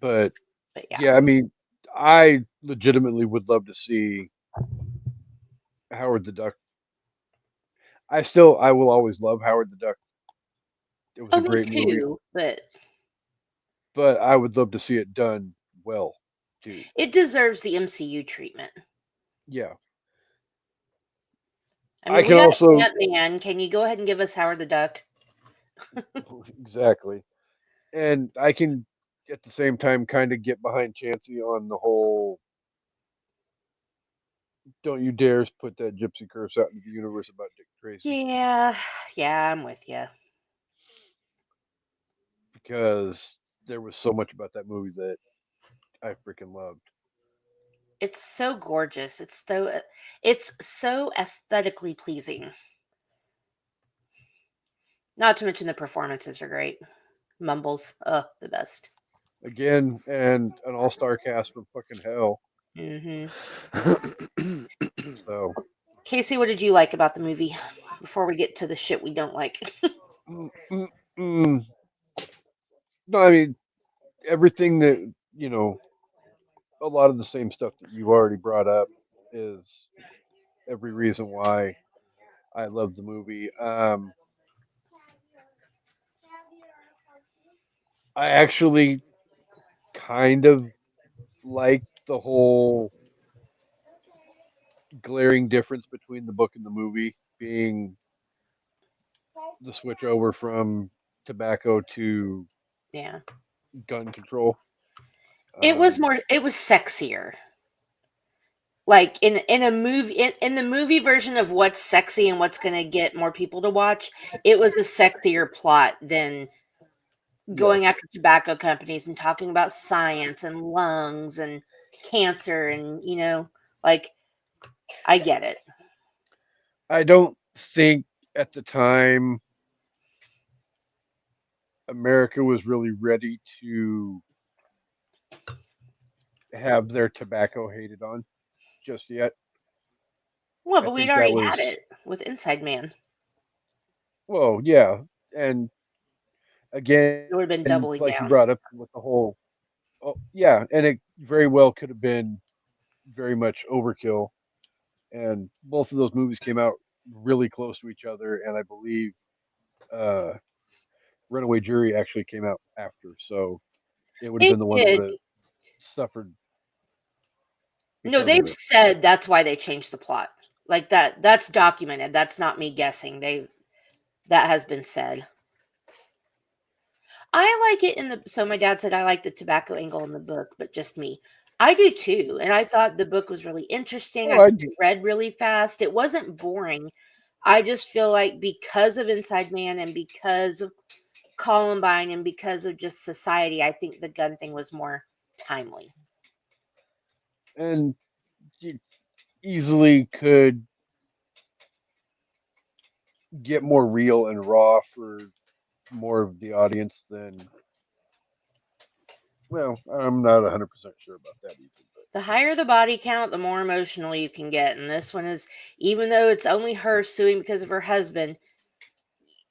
But But yeah. yeah, I mean, I legitimately would love to see Howard the Duck. I will always love Howard the Duck. It was Oh, a me great movie, too. But but I would love to see it done well too. it deserves the MCU treatment. Yeah, I I mean, we can got also Ant-Man. Can you go ahead and give us Howard the Duck? exactly, and I can at the same time kind of get behind Chansey on the whole. Don't you dare put that gypsy curse out into the universe about Dick Tracy, Yeah, yeah, I'm with you. because there was so much about that movie that I freaking loved. It's so gorgeous. It's so aesthetically pleasing. Not to mention the performances are great. Mumbles, the best. Again, and an all-star cast from fucking hell. Hmm. So, Casey, what did you like about the movie? Before we get to the shit we don't like. mm, mm, mm. No, I mean everything that a lot of the same stuff that you already brought up is every reason why I love the movie. I actually kind of like the whole glaring difference between the book and the movie being the switch over from tobacco to Yeah. gun control. It Um, was sexier. Like in a movie in the movie version of what's sexy and what's going to get more people to watch, it was a sexier plot than going yes, after tobacco companies and talking about science and lungs and cancer and like I get it. I don't think at the time America was really ready to have their tobacco hated on just yet. Well, I but we'd think that already had was it with Inside Man. well, yeah, and again, It would have been like you doubling brought up down. with the whole, oh yeah, and it very well could have been very much overkill. And both of those movies came out really close to each other, and I believe uh, Runaway Jury actually came out after, so it would have It been the one that would did. have suffered No, because of they've it. said that's why they changed the plot. Like that's documented. That's not me guessing. That has been said. I like it in the so my dad said I like the tobacco angle in the book, but just me. I do too. And I thought the book was really interesting. Oh, I I think do. it read really fast. It wasn't boring. I just feel like because of Inside Man and because of Columbine and because of just society, I think the gun thing was more timely. And you easily could get more real and raw for more of the audience than. Well, I'm not 100% sure about that either, but The higher the body count, the more emotional you can get. And this one is, even though it's only her suing because of her husband,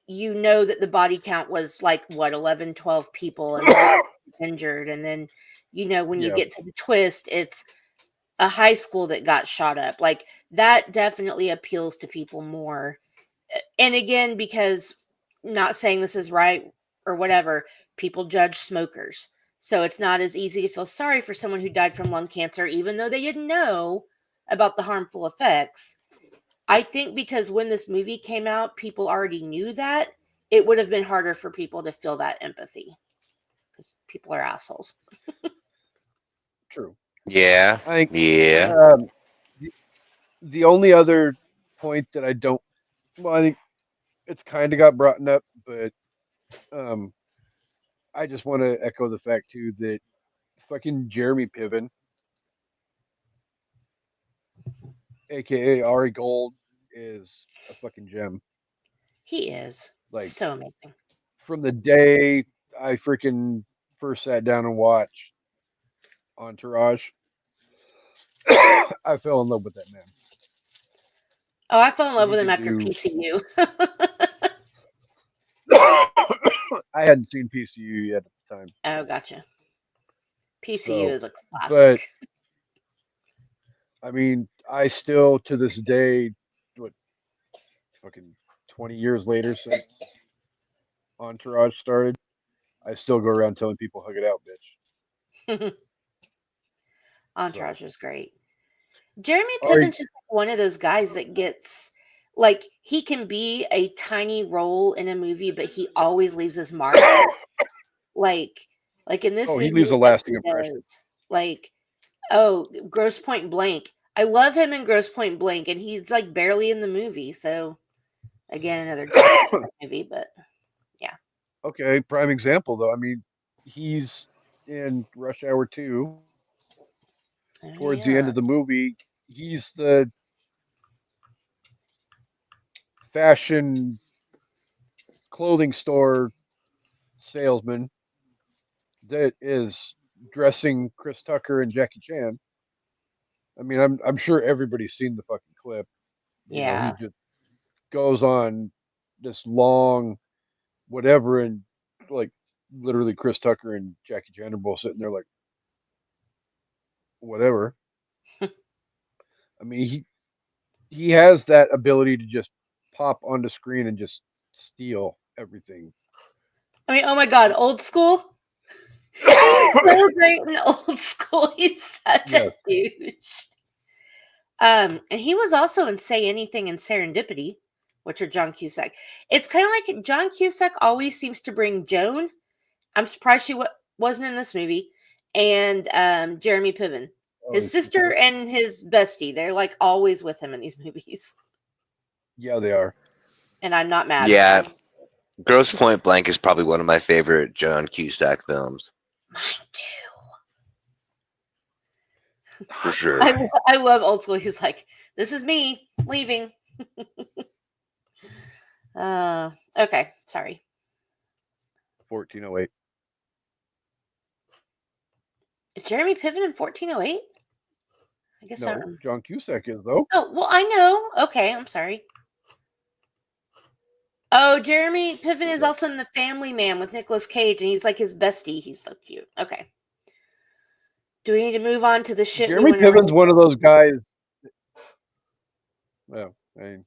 you know that the body count was like what 11, 12 people and more injured. And then when you yeah, get to the twist, it's a high school that got shot up. Like that definitely appeals to people more. And again, because not saying this is right or whatever, people judge smokers, so it's not as easy to feel sorry for someone who died from lung cancer even though they didn't know about the harmful effects. I think because when this movie came out, people already knew that. It would have been harder for people to feel that empathy because people are assholes. true. Yeah, I think yeah. um, the, the only other point that I don't, well, I think it's kind of got brought up, but um, I just want to echo the fact too that fucking Jeremy Piven, aka Ari Gold, is a fucking gem. He is Like so amazing. from the day I freaking first sat down and watched Entourage, I fell in love with that man. Oh, I fell in love He with him could after do. PCU. I hadn't seen PCU yet at the time, Oh, gotcha. PCU so is a but classic. I mean, I still to this day, what fucking 20 years later since Entourage started, I still go around telling people hug it out, bitch. So Entourage was great. Jeremy Ari, Piven's just like one of those guys that gets like he can be a tiny role in a movie, but he always leaves his mark. Like like in this Oh, he movie, leaves a look what lasting he impression. does. Like, oh, Gross Point Blank. I love him in Gross Point Blank, and he's like barely in the movie. So again, another John Cusack movie, but yeah. Okay, prime example though. I mean, he's in Rush Hour 2. Oh, Towards the end yeah. of the movie, he's the fashion clothing store salesman that is dressing Chris Tucker and Jackie Chan. I mean, I'm sure everybody's seen the fucking clip. You know, he Yeah. just goes on this long whatever, and like literally Chris Tucker and Jackie Chan are both sitting there like whatever. I mean, he has that ability to just pop onto screen and just steal everything. I mean, oh my God, old school. He's so great in old school. He's such a Yes. douche. And he was also in Say Anything and Serendipity, which are John Cusack. It's kind of like John Cusack always seems to bring Joan. I'm surprised she wasn't in this movie. And Jeremy Piven, Oh, his sister and his bestie. They're like always with him in these movies, yeah, they are. and I'm not mad. Yeah, Gross Point Blank is probably one of my favorite John Cusack films, Mine too. for sure. I love old school. He's like, "This is me leaving." Okay, sorry. 1408. Is Jeremy Piven in 1408? I guess I No, don't. John Cusack is though. Oh, well, I know. Okay, I'm sorry. Oh, Jeremy Piven is Yeah. also in The Family Man with Nicolas Cage, and he's like his bestie. He's so cute. Okay. Do we need to move on to the shit we Jeremy went around? Piven's one of those guys. Well, I mean,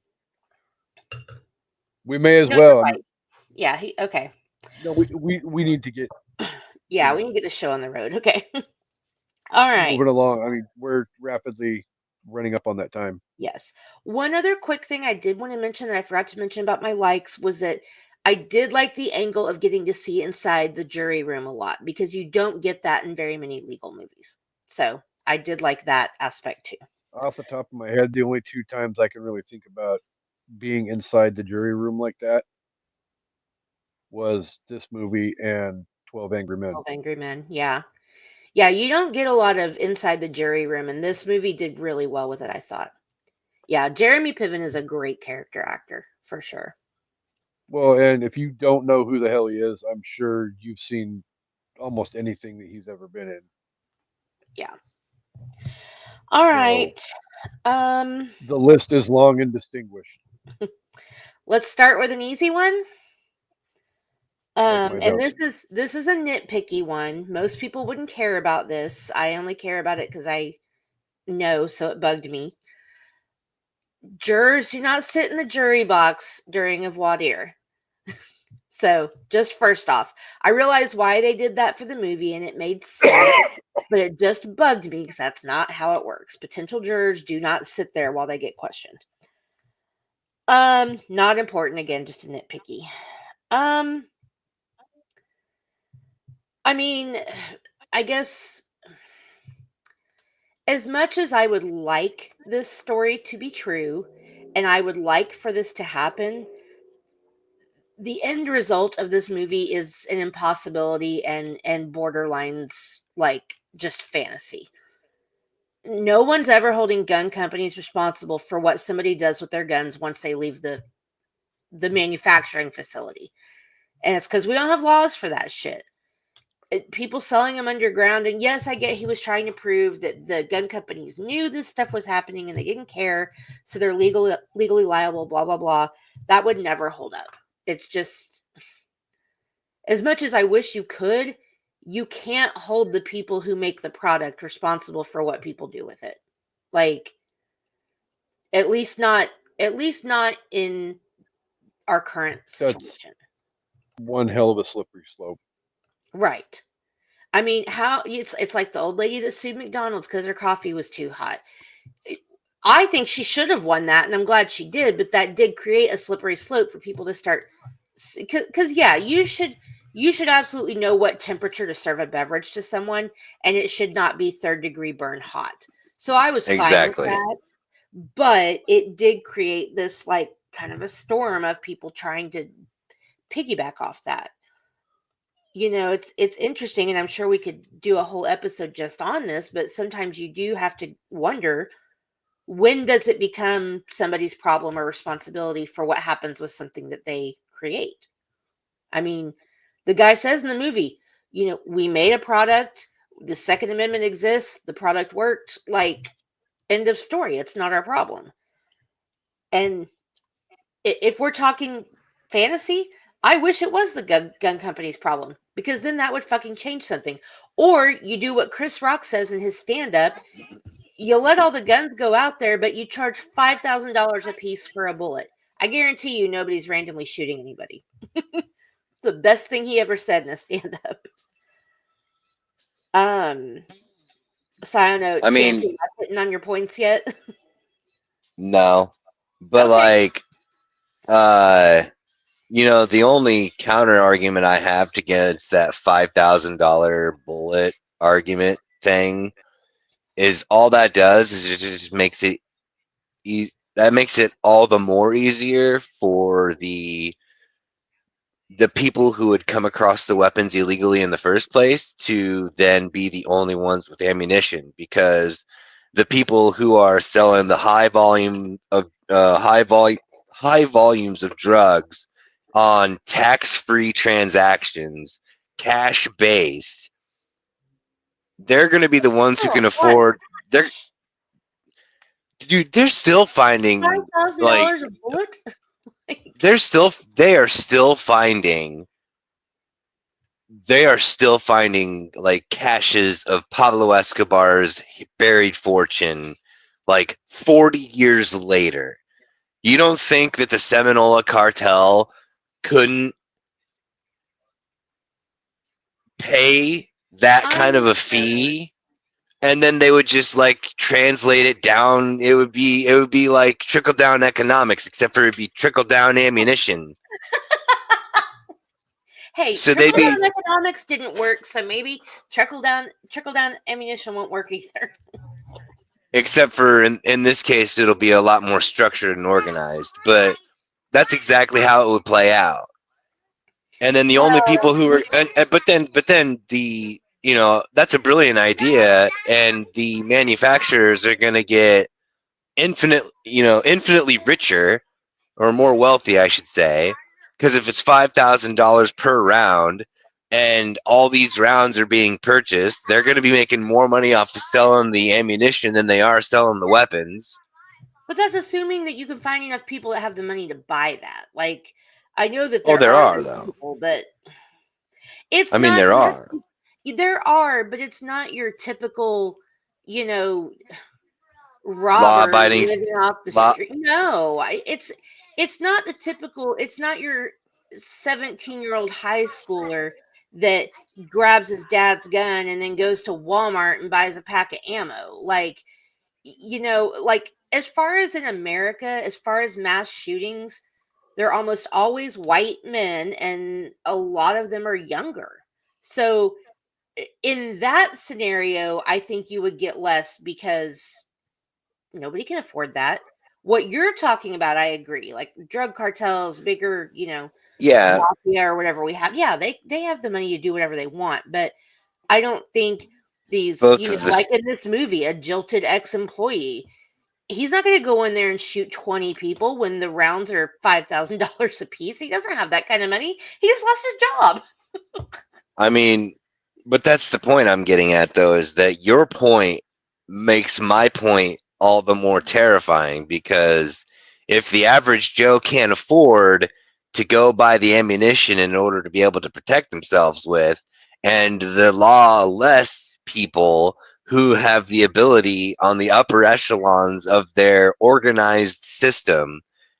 we may as No, you're well. I mean, right. Yeah, okay. no, we need to get Yeah, you we know can get the show on the road. Okay. All right. moving along. I mean, we're rapidly running up on that time. Yes. One other quick thing I did want to mention that I forgot to mention about my likes was that I did like the angle of getting to see inside the jury room a lot because you don't get that in very many legal movies. So I did like that aspect too. Off the top of my head, the only two times I can really think about being inside the jury room like that was this movie and 12 Angry Men. 12 Angry Men. Yeah. Yeah, you don't get a lot of inside the jury room, and this movie did really well with it, I thought. Yeah, Jeremy Piven is a great character actor, for sure. Well, and if you don't know who the hell he is, I'm sure you've seen almost anything that he's ever been in. Yeah. All So right. the list is long and distinguished. Let's start with an easy one. Like my And notes. this is a nitpicky one. Most people wouldn't care about this. I only care about it because I know, so it bugged me. Jurors do not sit in the jury box during a voir dire. So, just first off, I realize why they did that for the movie and it made sense, but it just bugged me because that's not how it works. Potential jurors do not sit there while they get questioned. Not important again, just a nitpicky. Um, I mean, I guess as much as I would like this story to be true and I would like for this to happen, the end result of this movie is an impossibility and borderlines like just fantasy. No one's ever holding gun companies responsible for what somebody does with their guns once they leave the manufacturing facility. And it's because we don't have laws for that shit. People selling them underground. And yes, I get he was trying to prove that the gun companies knew this stuff was happening and they didn't care. So they're legally liable, blah, blah, blah. That would never hold up. It's just, as much as I wish you could, you can't hold the people who make the product responsible for what people do with it. Like, at least not in our current That's situation. one hell of a slippery slope. Right. I mean, how it's like the old lady that sued McDonald's because her coffee was too hot. I think she should have won that, and I'm glad she did. But that did create a slippery slope for people to start. Because yeah, you should absolutely know what temperature to serve a beverage to someone, and it should not be third-degree burn hot. So I was fine with Exactly. that, but it did create this like kind of a storm of people trying to piggyback off that. It's interesting, and I'm sure we could do a whole episode just on this, but sometimes you do have to wonder, when does it become somebody's problem or responsibility for what happens with something that they create? I mean, the guy says in the movie, we made a product, the Second Amendment exists, the product worked, like, end of story. It's not our problem. And if we're talking fantasy, I wish it was the gun company's problem, because then that would fucking change something. Or you do what Chris Rock says in his stand-up, you let all the guns go out there, but you charge $5,000 a piece for a bullet. I guarantee you nobody's randomly shooting anybody. The best thing he ever said in a stand-up. So I don't know, I mean, Chancey, not hitting on your points yet? no, but Okay. the only counter argument I have against that $5,000 bullet argument thing is all that does is it just makes it that makes it all the more easier for the people who had come across the weapons illegally in the first place to then be the only ones with ammunition, because the people who are selling the high volumes of drugs on tax-free transactions, cash based, they're going to be the ones who can afford. They're Dude, they're still finding like $5,000 a bullet? they are still finding like caches of Pablo Escobar's buried fortune like 40 years later. You don't think that the Seminola cartel couldn't pay that kind of a fee, and then they would just like translate it down? It would be like trickle down economics, except for it'd be trickle down ammunition. Hey, So trickle they'd be down economics didn't work, so maybe trickle down ammunition won't work either. except for in this case it'll be a lot more structured and organized, but that's exactly how it would play out. And then the only people who are but then the that's a brilliant idea, and the manufacturers are going to get infinitely richer, or more wealthy, I should say, because if it's $5,000 per round and all these rounds are being purchased, they're going to be making more money off of selling the ammunition than they are selling the weapons. But that's assuming that you can find enough people that have the money to buy that. Like, I know that Oh, there there are are those though. people, but it's I mean, not there are. there are, but it's not your typical, you know, robber Law-abiding living off the law. street. No, it's not the typical. It's not your 17-year-old high schooler that grabs his dad's gun and then goes to Walmart and buys a pack of ammo. Like, like, as far as in America, as far as mass shootings, they're almost always white men, and a lot of them are younger. So in that scenario, I think you would get less, because nobody can afford that. What you're talking about, I agree. Like drug cartels, bigger, Yeah, mafia or whatever we have. Yeah, they have the money to do whatever they want, but I don't think these, both of like this. in this movie, a jilted ex-employee, he's not going to go in there and shoot 20 people when the rounds are $5,000 a piece. He doesn't have that kind of money. He just lost his job. I mean, but that's the point I'm getting at, though, is that your point makes my point all the more terrifying, because if the average Joe can't afford to go buy the ammunition in order to be able to protect themselves with, and the lawless people who have the ability on the upper echelons of their organized system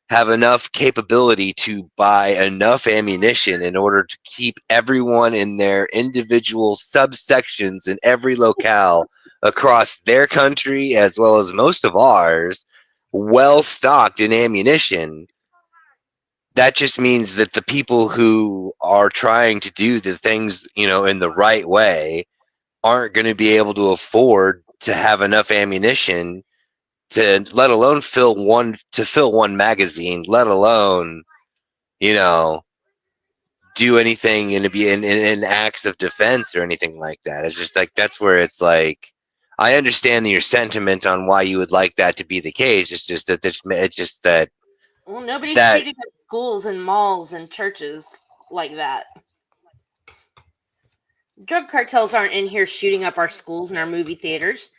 have enough capability to buy enough ammunition in order to keep everyone in their individual subsections in every locale across their country, as well as most of ours, well stocked in ammunition, that just means that the people who are trying to do the things, in the right way aren't going to be able to afford to have enough ammunition to let alone fill one magazine, let alone, do anything and to be in acts of defense or anything like that. It's just like that's where it's like I understand your sentiment on why you would like that to be the case. It's just that Well, nobody's that shooting at schools and malls and churches like that. Drug cartels aren't in here shooting up our schools and our movie theaters,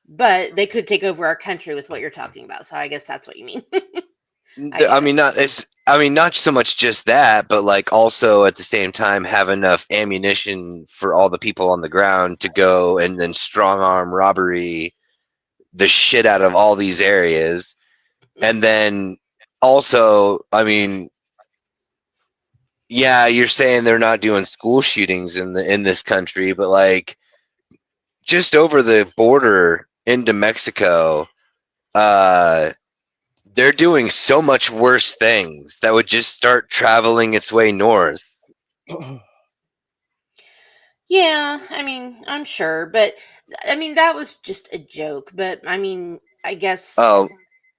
but they could take over our country with what you're talking about. So I guess that's what you mean. I get it. not so much just that, but like also at the same time have enough ammunition for all the people on the ground to go and then strong arm robbery the shit out of all these areas. And then also, yeah, you're saying they're not doing school shootings in this country, but like just over the border into Mexico, they're doing so much worse things that would just start traveling its way north. Yeah, I'm sure, but that was just a joke. But I guess. Oh,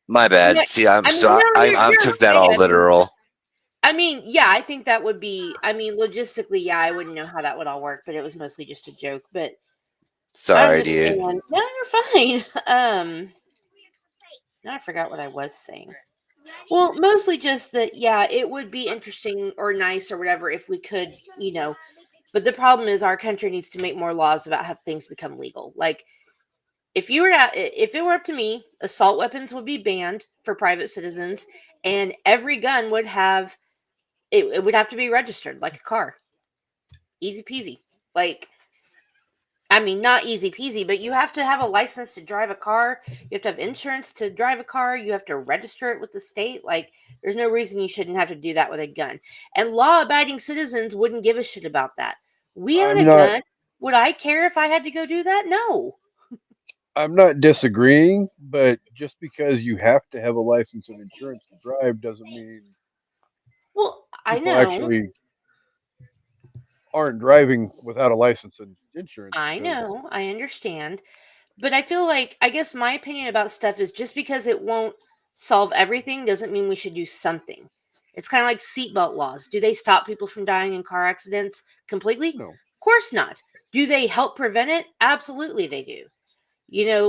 my bad. Yeah, See, I'm so no, I you're took that okay. all literal. Yeah, I think that would be. Logistically, yeah, I wouldn't know how that would all work, but it was mostly just a joke. But I Sorry, dude. understand. No, you're fine. Now I forgot what I was saying. Well, mostly just that. Yeah, it would be interesting or nice or whatever if we could, But the problem is, our country needs to make more laws about how things become legal. Like, if it were up to me, assault weapons would be banned for private citizens, and every gun would have it would have to be registered like a car. Easy peasy. Like, not easy peasy, but you have to have a license to drive a car. You have to have insurance to drive a car. You have to register it with the state. Like, there's no reason you shouldn't have to do that with a gun. And law-abiding citizens wouldn't give a shit about that. We had I'm a not gun. Would I care if I had to go do that? No. I'm not disagreeing, but just because you have to have a license and insurance to drive doesn't mean Well, I people know. actually aren't driving without a license and insurance I because know. I understand. But I feel like, I guess my opinion about stuff is just because it won't solve everything doesn't mean we should do something. It's kind of like seatbelt laws. Do they stop people from dying in car accidents completely? no. Of course not. Do they help prevent it? Absolutely, they do.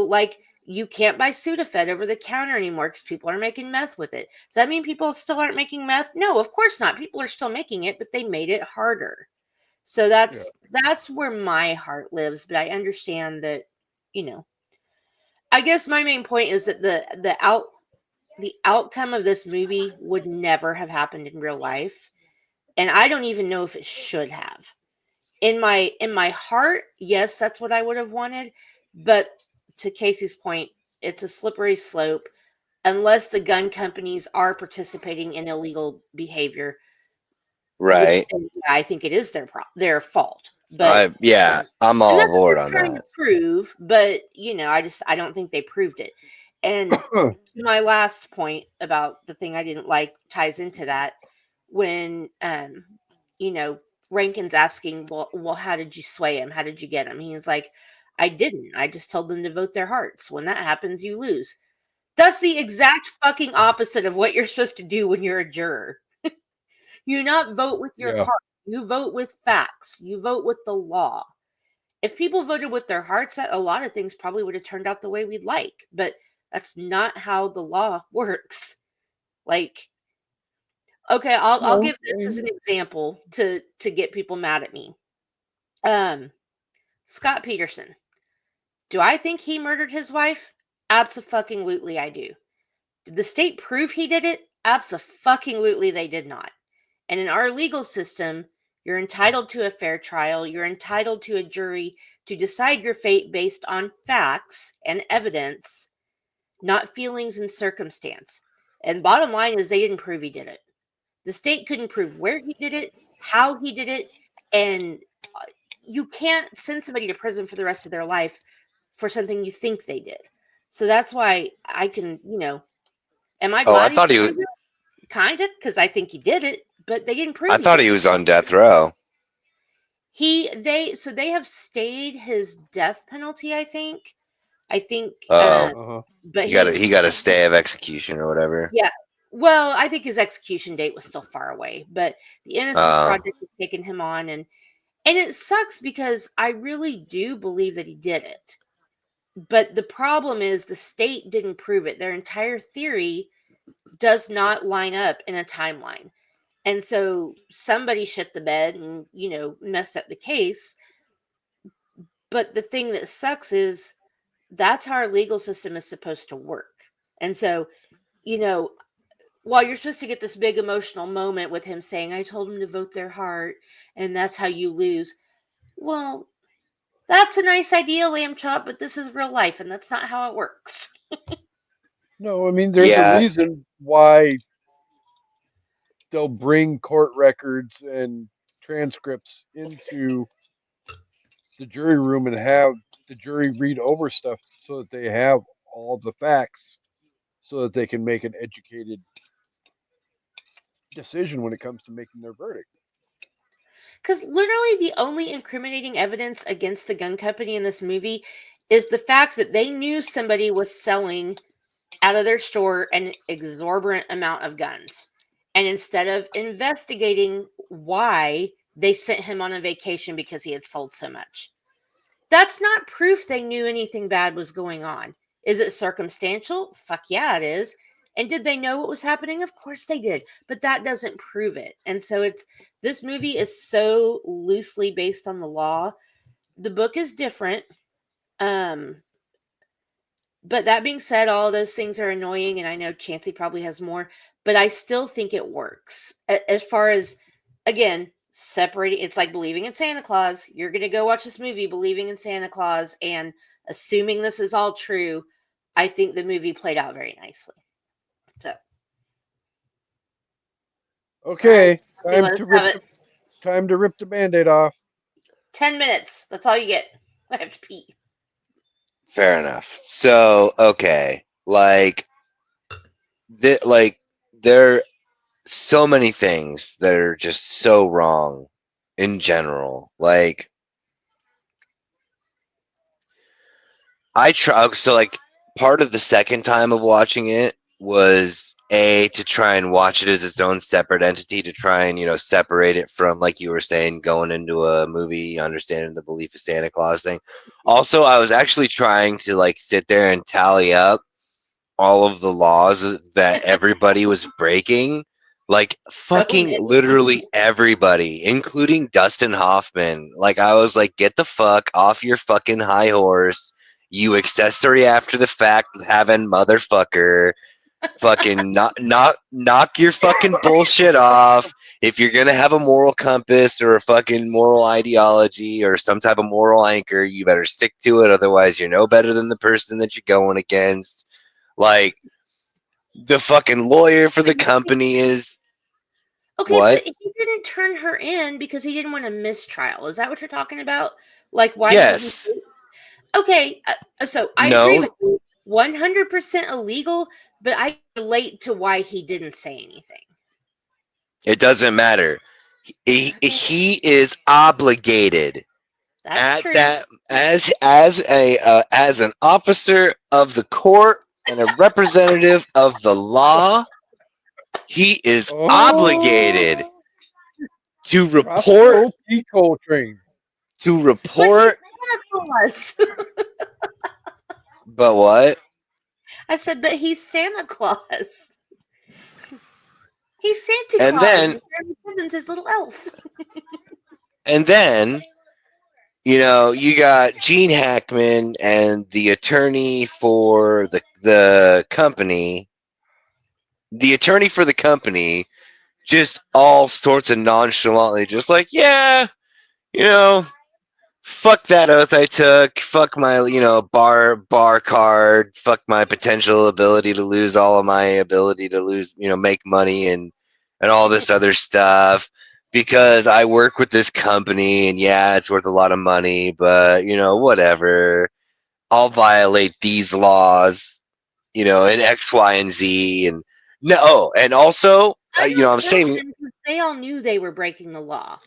Like, you can't buy Sudafed over the counter anymore because people are making meth with it. Does that mean people still aren't making meth? No, of course not. People are still making it, but they made it harder. So Yeah. that's where my heart lives. But I understand that, you know, I guess my main point is that the outcome of this movie would never have happened in real life, and I don't even know if it should have. In my heart, yes, that's what I would have wanted, but to Casey's point, it's a slippery slope unless the gun companies are participating in illegal behavior, which Right. I think it is their fault. But I'm and all that's what aboard they're on trying to that. prove, but I don't think they proved it. And my last point about the thing I didn't like ties into that when you know Rankin's asking, well, how did you sway him? How did you get him? He's like, I didn't. I just told them to vote their hearts. When that happens, you lose. That's the exact fucking opposite of what you're supposed to do when you're a juror. You not vote with your Yeah. heart. You vote with facts. You vote with the law. If people voted with their hearts, a lot of things probably would have turned out the way we'd like. But that's not how the law works. Like, okay, I'll No. give this as an example to get people mad at me. Um, Scott Peterson. Do I think he murdered his wife? Absolutely, I do. Did the state prove he did it? Absolutely, they did not. And in our legal system, you're entitled to a fair trial. You're entitled to a jury to decide your fate based on facts and evidence, not feelings and circumstance. And bottom line is, they didn't prove he did it. The state couldn't prove where he did it, how he did it, and you can't send somebody to prison for the rest of their life for something you think they did. So that's why I can, am I Oh, I glad he thought he was. did it? Kind of, because I think he did it, but they didn't I prove he thought did he it. was on death row. They have stayed his death penalty, I think. Oh, Uh-huh. But he got a stay of execution or whatever. yeah. Well, I think his execution date was still far away, but the Innocence Oh, Project has taken him on, and it sucks because I really do believe that he did it. But the problem is the state didn't prove it. Their entire theory does not line up in a timeline. And so somebody shit the bed and, messed up the case. But the thing that sucks is that's how our legal system is supposed to work. And so, you know, while you're supposed to get this big emotional moment with him saying, I told him to vote their heart, and that's how you lose. Well, that's a nice idea, Lamb Chop, but this is real life, and that's not how it works. No, I mean, there's a yeah. reason why they'll bring court records and transcripts into the jury room and have the jury read over stuff so that they have all the facts so that they can make an educated decision when it comes to making their verdict. Because literally the only incriminating evidence against the gun company in this movie is the fact that they knew somebody was selling out of their store an exorbitant amount of guns. And instead of investigating why, they sent him on a vacation because he had sold so much. That's not proof they knew anything bad was going on. Is it circumstantial? Fuck yeah, it is. And did they know what was happening? Of course they did. But that doesn't prove it. And so this movie is so loosely based on the law. The book is different. Um, but that being said, all of those things are annoying, and I know Chancey probably has more, but I still think it works. As far as, again, separating, it's like believing in Santa Claus. You're going to go watch this movie believing in Santa Claus and assuming this is all true. I think the movie played out very nicely. So, all right, Okay, let us have it. time to rip the band-aid off. 10 minutes. That's all you get. I have to pee. Fair enough. So, okay, like there are so many things that are just so wrong in general. Like I try so like part of the second time of watching it was to try and watch it as its own separate entity to try and separate it from, like you were saying, going into a movie understanding the belief of Santa Claus thing. Also, I was actually trying to like sit there and tally up all of the laws that everybody was breaking, like So fucking many. literally everybody, including Dustin Hoffman. Like I was like, get the fuck off your fucking high horse, you accessory after the fact having motherfucker. Fucking knock your fucking bullshit off. If you're gonna have a moral compass or a fucking moral ideology or some type of moral anchor, you better stick to it. Otherwise, you're no better than the person that you're going against. Like the fucking lawyer for the company is Okay, but what? he didn't turn her in because he didn't want a mistrial. Is that what you're talking about? Like, why didn't he? Yes. Okay, so I agree No, with you. 100% illegal, but I relate to why he didn't say anything. it doesn't matter. He is obligated That's at true. that as an officer of the court and a representative of the law. He is obligated Oh, to cross the report old Pico train. to But he's report. Santa Claus. But what? I said, but he's Santa Claus. He's Santa And Claus. then And Jeremy Piven's his little elf. and then you got Gene Hackman and the attorney for the company. The attorney for the company just all sorts of nonchalantly, just like, yeah, you know, fuck that oath I took, fuck my, bar card, fuck my potential ability to lose all of my ability to lose, make money and all this other stuff because I work with this company and yeah, it's worth a lot of money, but whatever. I'll violate these laws, in X, Y, and Z, and no, and also, I'm I'm not saving, questioning because they all knew they were breaking the law.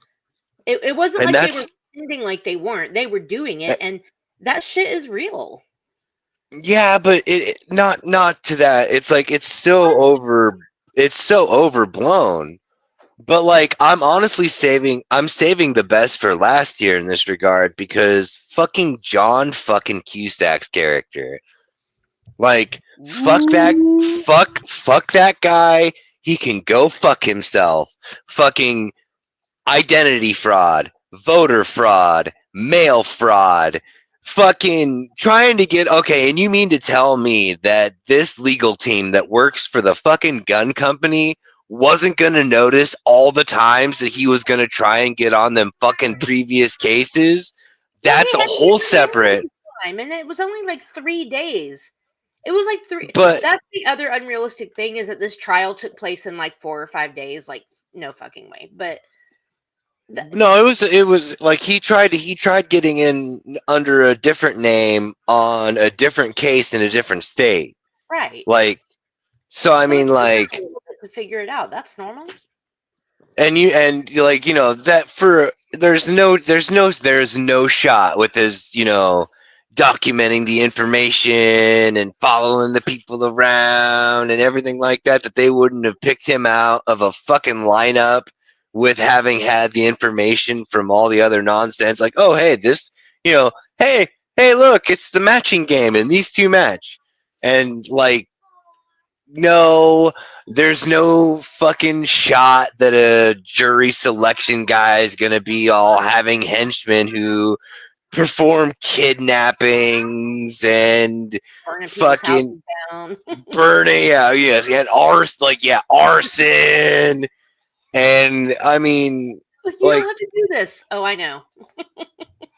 It wasn't and like they were that's pretending like they weren't. They were doing it, and that shit is real. yeah, but not to that. It's like it's so overblown. But like I'm saving the best for last year in this regard because fucking John fucking Cusack's character. Like fuck that guy. He can go fuck himself. Fucking identity fraud, voter fraud, mail fraud, fucking trying to get okay. And you mean to tell me that this legal team that works for the fucking gun company wasn't going to notice all the times that he was going to try and get on them fucking previous cases? Yeah, That's a he had whole the separate. time, and it was only like 3 days. It was like three. But That's the other unrealistic thing is that this trial took place in like 4 or 5 days. Like, no fucking way. But no, it was like he tried getting in under a different name on a different case in a different state. right. Like, so I So it mean, took them a like, little bit to figure it out. That's normal. and like, that for there's no shot with his, documenting the information and following the people around and everything like that, that they wouldn't have picked him out of a fucking lineup with having had the information from all the other nonsense. Like, oh, hey, this, hey, look, it's the matching game and these two match. And like, no, there's no fucking shot that a jury selection guy is going to be all having henchmen who perform kidnappings and Burning people's fucking houses down. burning. Yeah, yes, and arson. And I mean, Like, you don't like, have to do this. Oh, I know.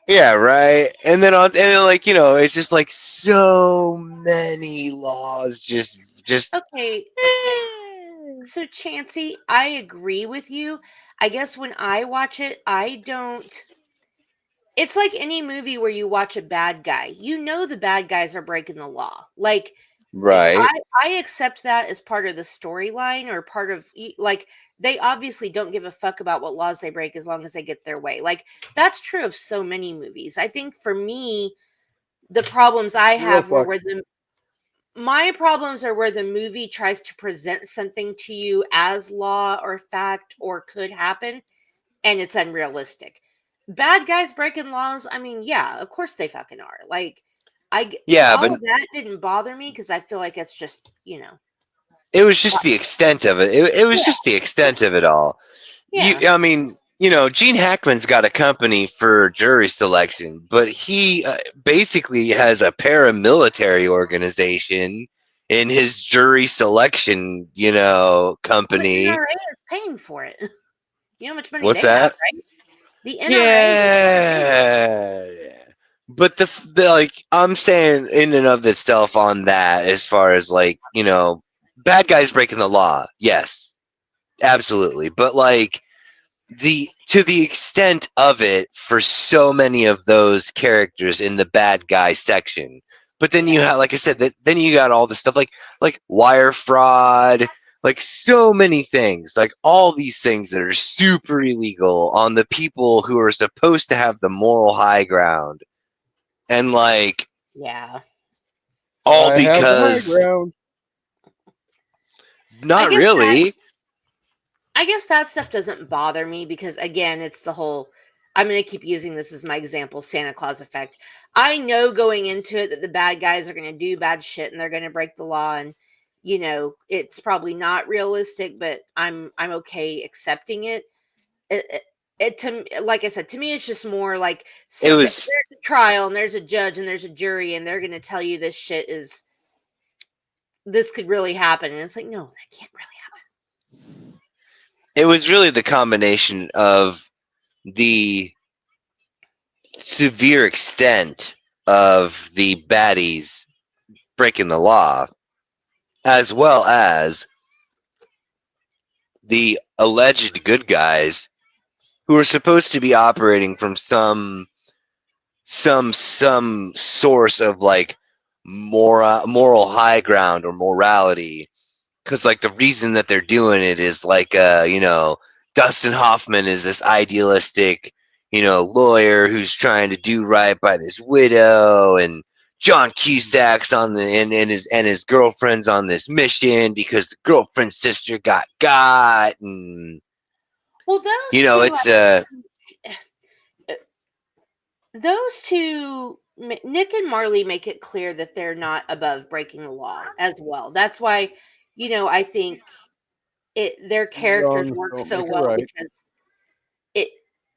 yeah, right. And then like, it's just like so many laws just Okay. So, Chansey, I agree with you. I guess when I watch it, I don't. It's like any movie where you watch a bad guy. You know the bad guys are breaking the law. Like, right. I accept that as part of the storyline or part of like they obviously don't give a fuck about what laws they break as long as they get their way. Like that's true of so many movies. I think for me, the problems I Zero have were fuck. where the my problems are where the movie tries to present something to you as law or fact or could happen and it's unrealistic. Bad guys breaking laws, I mean, yeah, of course they fucking are. Like Yeah, all but of that didn't bother me because I feel like it's just, it was just the extent of it. It was yeah, just the extent of it all. yeah. I mean, Gene Hackman's got a company for jury selection, but he basically has a paramilitary organization in his jury selection, Well, the company. NRA is paying for it. You know how much money What's they have, that? right? The NRA is paying. Yeah. But the like I'm saying in and of itself on that, as far as like, bad guys breaking the law. Yes, absolutely. But like the to the extent of it for so many of those characters in the bad guy section. But then you Yeah. have, like I said, that then you got all this stuff like wire fraud, like so many things, like all these things that are super illegal on the people who are supposed to have the moral high ground. And like Yeah. all I have the high because ground. I not guess that really. I guess that stuff doesn't bother me because again, it's the whole I'm going to keep using this as my example, Santa Claus effect. I know going into it that the bad guys are going to do bad shit and they're going to break the law and it's probably not realistic, but I'm okay accepting it. It to like I said, to me, it's just more like It there's was a trial and there's a judge and there's a jury and they're going to tell you this shit is this could really happen, and it's like no, that can't really it was really the combination of the severe extent of the baddies breaking the law, as well as the alleged good guys who are supposed to be operating from some some source of like moral high ground or morality, because like the reason that they're doing it is like Dustin Hoffman is this idealistic lawyer who's trying to do right by this widow, and John Cusack's on the and his girlfriend's on this mission because the girlfriend's sister got, and Well, it's those two, Nick and Marley, make it clear that they're not above breaking the law as well. That's why, I think their characters Wrongs work don't so make it well right. because it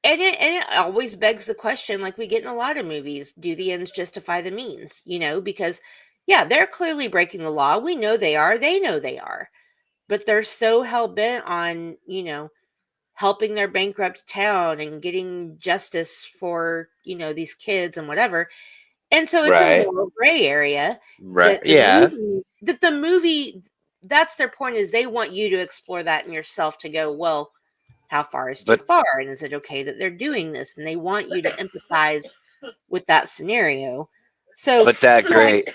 it always begs the question, like we get in a lot of movies: do the ends justify the means? Because they're clearly breaking the law. We know they are. They know they are, but they're so hell bent on helping their bankrupt town and getting justice for these kids and whatever. And so it's a right, moral gray area right, that yeah. the movie, that's their point, is they want you to explore that in yourself, to go, well, how far is too But far? And is it okay that they're doing this? And they want you to empathize with that scenario. So that do I, great.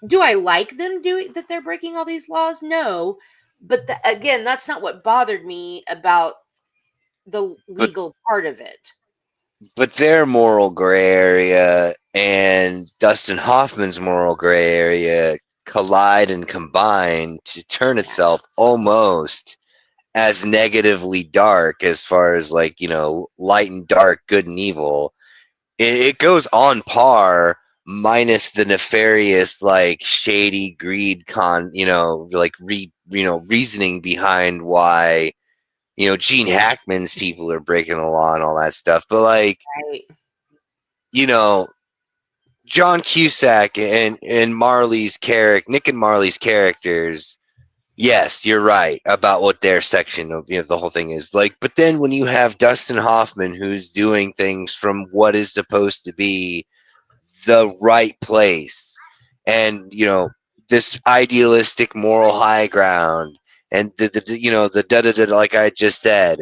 do I like them doing that? They're breaking all these laws? No. But again, that's not what bothered me about the But legal part of it. but their moral gray area and Dustin Hoffman's moral gray area collide and combine to turn Yeah. itself almost as negatively dark as far as like light and dark, good and evil. It goes on par, minus the nefarious, like shady greed reasoning behind why Gene Hackman's people are breaking the law and all that stuff. But like Right. John Cusack and Nick and Marley's characters, yes, you're right about what their section of the whole thing is like. But then when you have Dustin Hoffman, who's doing things from what is supposed to be the right place, and this idealistic moral high ground, and the da da da, like I just said,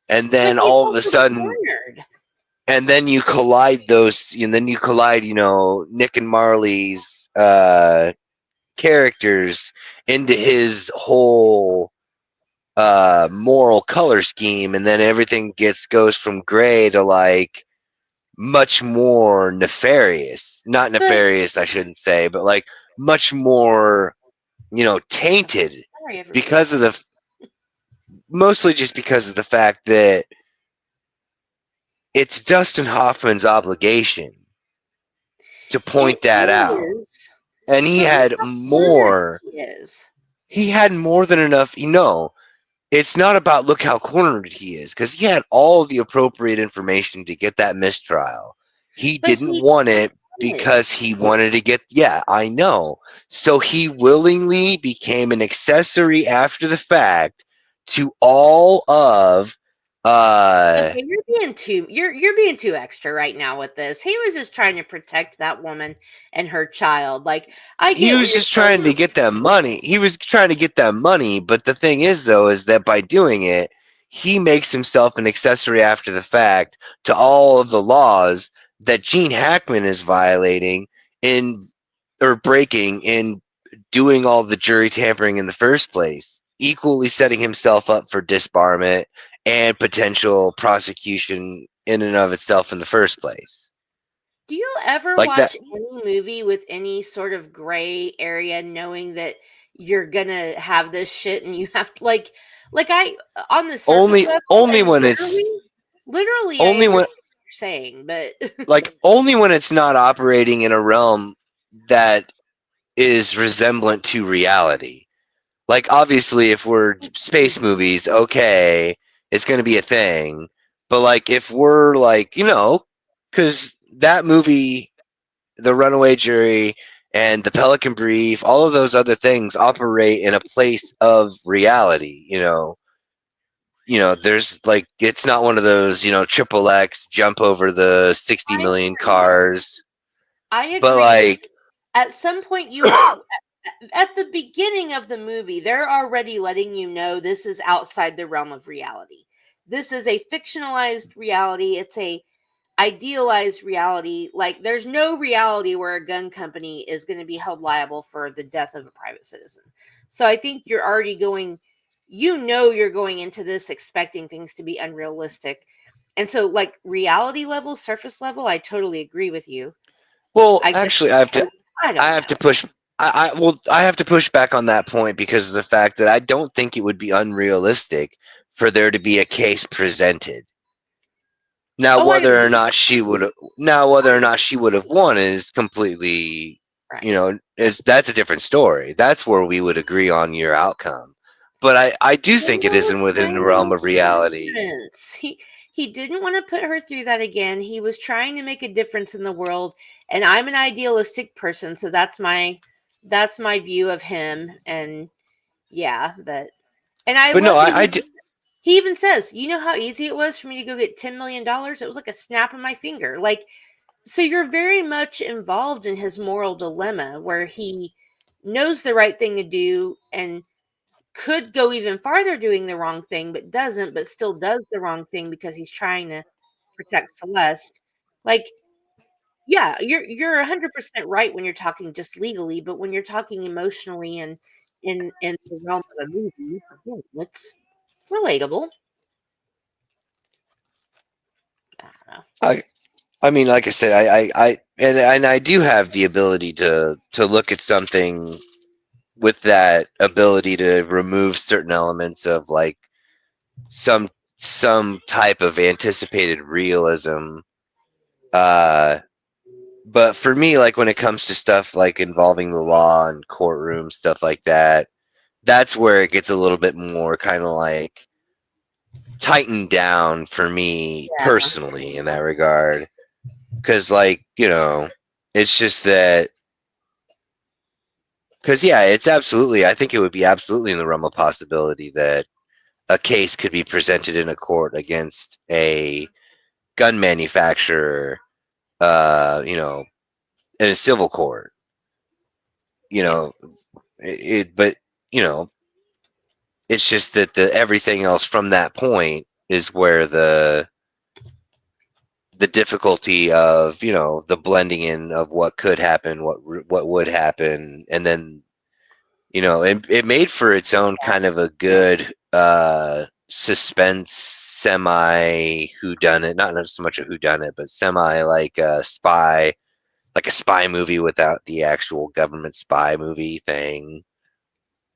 and But then he's all of a also sudden, cornered. and then you collide Nick and Marley's characters into his whole moral color scheme, and then everything goes from gray to like much more nefarious. Not But nefarious, I shouldn't say, but like much more tainted, sorry, everybody. because of the mostly just because of the fact that it's Dustin Hoffman's obligation to It point that out. is. And he But look had how cornered more. he is. He had more than enough. It's not about look how cornered he is, because he had all the appropriate information to get that mistrial. He But didn't he want it did. because he wanted to get, yeah, I know. So he willingly became an accessory after the fact to all of Okay, you're being too extra right now with this. He was just trying to protect that woman and her child. Like, I he get what was you're just saying. trying to get that money. He was trying to get that money, but the thing is though is that by doing it, he makes himself an accessory after the fact to all of the laws that Gene Hackman is violating in or breaking in doing all the jury tampering in the first place, equally setting himself up for disbarment and potential prosecution in and of itself in the first place. Do you ever Like that. watch any movie with any sort of gray area, knowing that you're gonna have this shit and you have to like I on the surface Only level, only and when it's literally I only agree when with what you're saying, but only when it's not operating in a realm that is resemblant to reality. Like obviously if we're space movies, okay, it's going to be a thing. But like if we're like, cuz that movie, The Runaway Jury and The Pelican Brief, all of those other things operate in a place of reality, there's like it's not one of those, triple X jump over the 60 I million agree. cars, I but agree, but like at some point at the beginning of the movie, they're already letting you know this is outside the realm of reality. This is a fictionalized reality. It's a idealized reality. Like, there's no reality where a gun company is going to be held liable for the death of a private citizen. So I think you're already going, you're going into this expecting things to be unrealistic. And so, like, reality level, surface level, I totally agree with you. Well, I actually, guess I don't I have to know. push. I have to push back on that point because of the fact that I don't think it would be unrealistic for there to be a case presented. Now, Oh, I whether or agree. not she would have won is completely, Right. that's a different story. That's where we would agree on your outcome. But I do think it Little isn't within the realm tiny of reality. difference. He didn't want to put her through that again. He was trying to make a difference in the world, and I'm an idealistic person, so that's my view of him. And yeah, and I But no, love that he even says, you know how easy it was for me to go get $10 million? It was like a snap of my finger. Like, so you're very much involved in his moral dilemma where he knows the right thing to do and could go even farther doing the wrong thing, but doesn't, but still does the wrong thing because he's trying to protect Celeste. Like, yeah, you're 100% right when you're talking just legally, but when you're talking emotionally and in the realm of a movie, yeah, it's relatable. I don't know. I mean, like I said, and I do have the ability to look at something with that ability to remove certain elements of like some some type of anticipated realism. Uh, but for me, like when it comes to stuff like involving the law and courtroom stuff like that, that's where it gets a little bit more kind of like tightened down for me Yeah, personally in that regard. Because like it's just that because yeah, it's absolutely. I think it would be absolutely in the realm of possibility that a case could be presented in a court against a gun manufacturer, in a civil court. You yeah. know, but you know, it's just that the everything else from that point is where the difficulty of the blending in of what could happen, what would happen, and then it made for its own kind of a good suspense semi whodunit, not so much a whodunit, but semi like a spy movie without the actual government spy movie thing.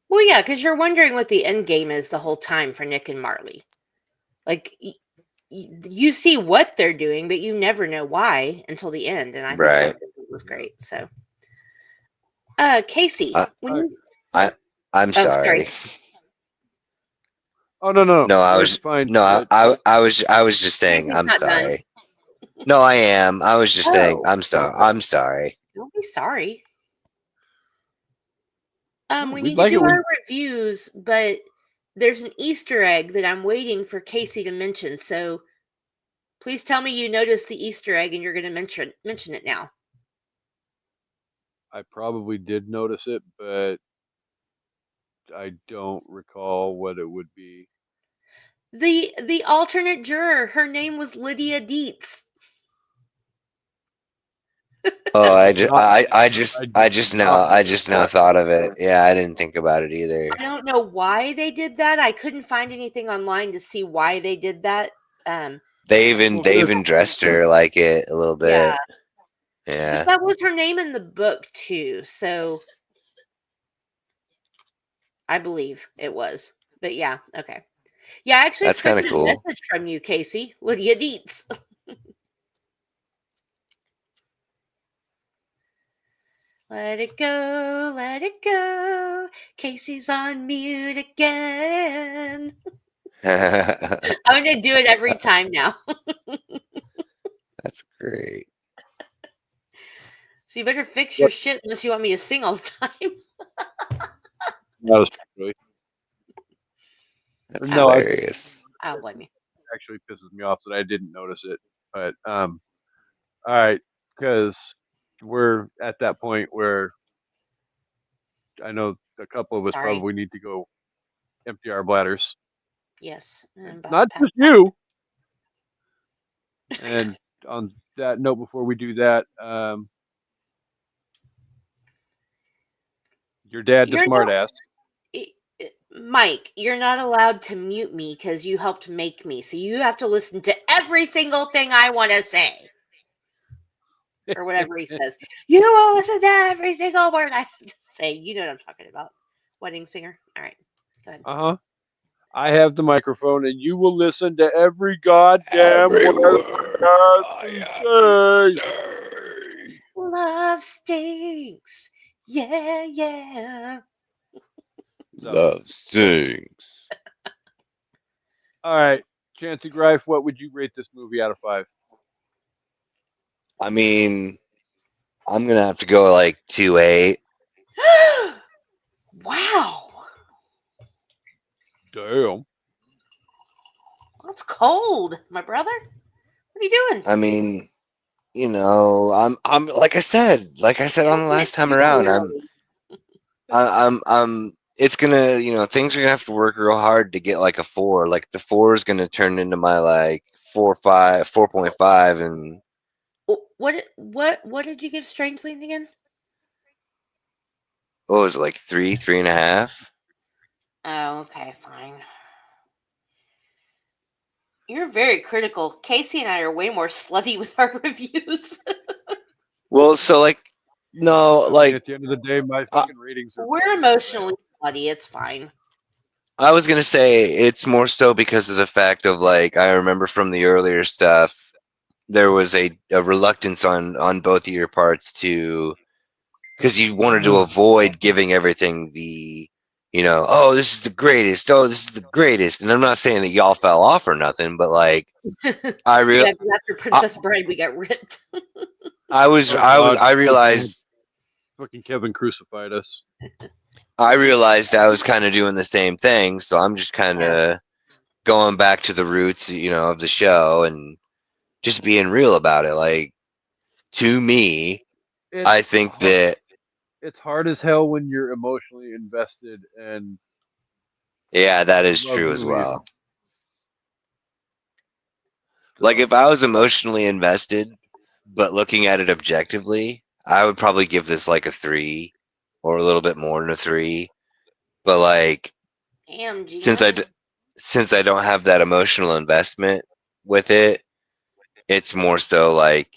Well, yeah, because you're wondering what the end game is the whole time for Nick and Marley. Like, you see what they're doing, but you never know why until the end. And I thought Right. that was great. So, Casey, I, when All right. you I I'm oh, sorry, sorry. Oh no, No, I you're was fine. no, I was just saying Casey's I'm not done. sorry. No, I am. I was just saying Oh, I'm sorry. I'm sorry. don't be sorry. No, We we'd need to like it do when our reviews, but there's an Easter egg that I'm waiting for Casey to mention. So please tell me you noticed the Easter egg and you're going to mention it now. I probably did notice it, but I don't recall what it would be. The alternate juror, her name was Lydia Dietz. Oh, I did not. I just now thought of it. Yeah, I didn't think about it either. I don't know why they did that. I couldn't find anything online to see why they did that. Um, Well, They because even dressed her like it a little yeah, bit. because Yeah, that was her name in the book too. So I believe it was. But yeah, okay. Yeah, I actually that's kind of expected a cool. message from you, Casey. Lydia Dietz. Let it go, let it go. Casey's on mute again. That's I'm gonna do it every time now. great. So you better fix your what shit unless you want me to sing all the time. not especially. That's No, how I Hilarious. I don't blame you. actually pisses me off that I didn't notice it. But all right, because we're at that point where I know a couple of us Sorry. probably need to go empty our bladders. Yes, I'm about to Not pass just you. out. And on that note, before we do that, your dad, the You're not, smartass. Mike, you're not allowed to mute me because you helped make me. So you have to listen to every single thing I want to say. Or whatever he says. You will listen to every single word I have to say. You know what I'm talking about. Wedding singer. All right. Go ahead. I have the microphone, and you will listen to every goddamn Every word word I I have have to to say. say. Love stinks. Yeah, yeah. So, Love stinks. all right, Chancey Greif, what would you rate this movie out of 5? I mean, I'm gonna have to go like 2.8. Wow. Damn. That's cold, my brother. What are you doing? I mean, I'm like I said on the Drinking it last time too around, early. I'm it's gonna, things are gonna have to work real hard to get like a 4. Like the 4 is gonna turn into my like 4.5, and What did you give Strangeland again? what was it, like 3.5? Oh, okay, fine. You're very critical. Casey and I are way more slutty with our reviews. Well, so like, no, I mean, like at the end of the day, my I, fucking ratings are We're fucking low emotionally now. slutty. It's fine. I was gonna say it's more so because of the fact of like I remember from the earlier stuff there was a reluctance on both of your parts to, because you wanted to avoid giving everything the, oh, this is the greatest, oh, this is the greatest. And I'm not saying that y'all fell off or nothing, but like I real Yeah, 'cause after I, Princess Bride, we got ripped. Oh God, I realized fucking Kevin crucified us. I realized I was kind of doing the same thing, so I'm just kind of going back to the roots, of the show and just being real about it. Like, to me, I It's think hard, that, it's hard as hell when you're emotionally invested and yeah, that you is love true as movies. well. Like, So if I was emotionally invested, but looking at it objectively, I would probably give this like a 3 or a little bit more than a 3. But like, Damn, since Gina. since I don't have that emotional investment with it, it's more so like,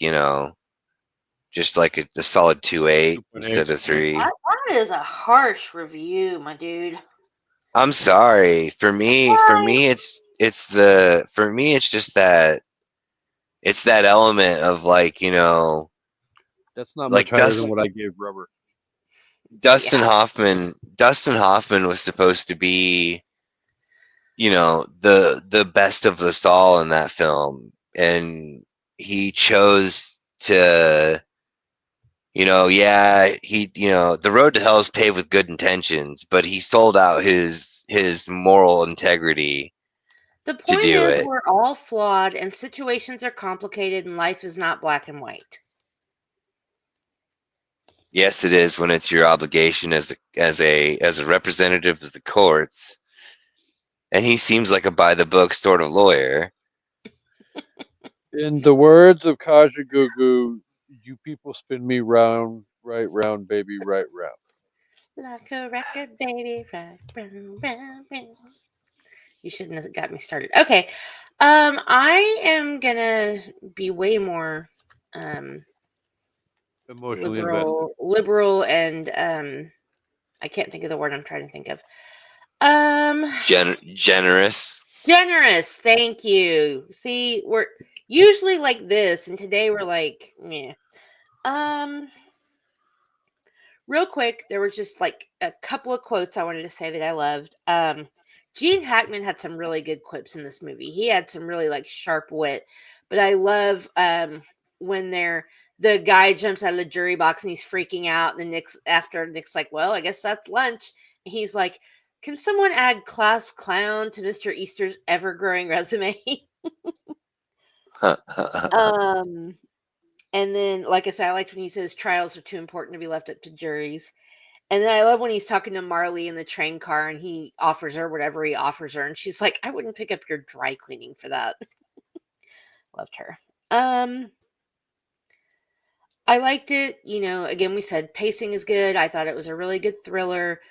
just like the solid 2.8 2.8. instead of Yeah. 3. That is a harsh review, my dude. I'm sorry. Why? For me it's just that it's that element of like, That's not much like higher than what I gave Rubber. Yeah. Dustin Hoffman was supposed to be, the best of us all in that film, and he chose to, yeah, the road to hell is paved with good intentions, but he sold out his moral integrity The to point do is, it. we're all flawed, and situations are complicated, and life is not black and white. Yes, it is when it's your obligation as a representative of the courts, and he seems like a by the book sort of lawyer. In the words of Kaja Gugu, you people spin me round, right round, baby, right round. Like a record, baby, right, round, round, round. You shouldn't have got me started. Okay. I am gonna be way more Emotionally invested. liberal and I can't think of the word I'm trying to think of. Um Generous. Generous, thank you. See, we're usually like this, and today we're like, meh. Um Real quick, there was just like a couple of quotes I wanted to say that I loved. Gene Hackman had some really good quips in this movie. He had some really like sharp wit, but I love when the guy jumps out of the jury box and he's freaking out. And Nick's like, "Well, I guess that's lunch." And he's like, "Can someone add class clown to Mr. Easter's ever growing resume?" um, and then, like I said, I liked when he says trials are too important to be left up to juries. And then I love when he's talking to Marley in the train car and he offers her whatever he offers her. And she's like, I wouldn't pick up your dry cleaning for that. Loved her. I liked it. Again, we said pacing is good. I thought it was a really good thriller.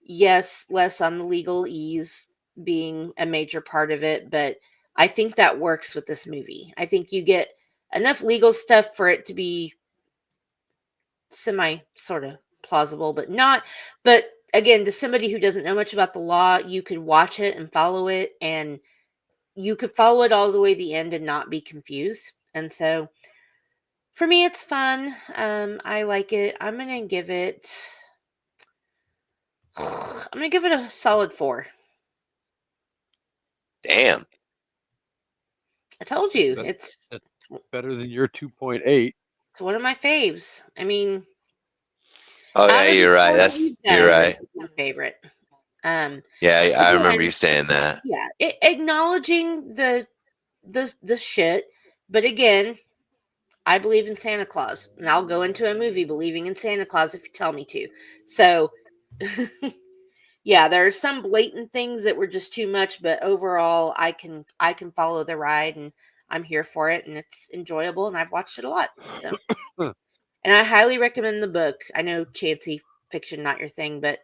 Yes, less on the legalese being a major part of it, but I think that works with this movie. I think you get enough legal stuff for it to be semi sort of plausible, but not. But again, to somebody who doesn't know much about the law, you could watch it and follow it, and you could follow it all the way to the end and not be confused. And so for me, it's fun. I like it. I'm gonna give it. I'm gonna give it a solid 4. Damn. I told you That, it's that's better than your 2.8. it's one of my faves. I mean, Oh yeah, out of the you're right. 4 that we've You're done, right. it's my favorite. Um, Yeah, I remember you again, saying that. yeah, acknowledging the shit, but again, I believe in Santa Claus, and I'll go into a movie believing in Santa Claus if you tell me to. So, yeah, there are some blatant things that were just too much, but overall, I can follow the ride, and I'm here for it, and it's enjoyable, and I've watched it a lot. So, and I highly recommend the book. I know chancy fiction not your thing, but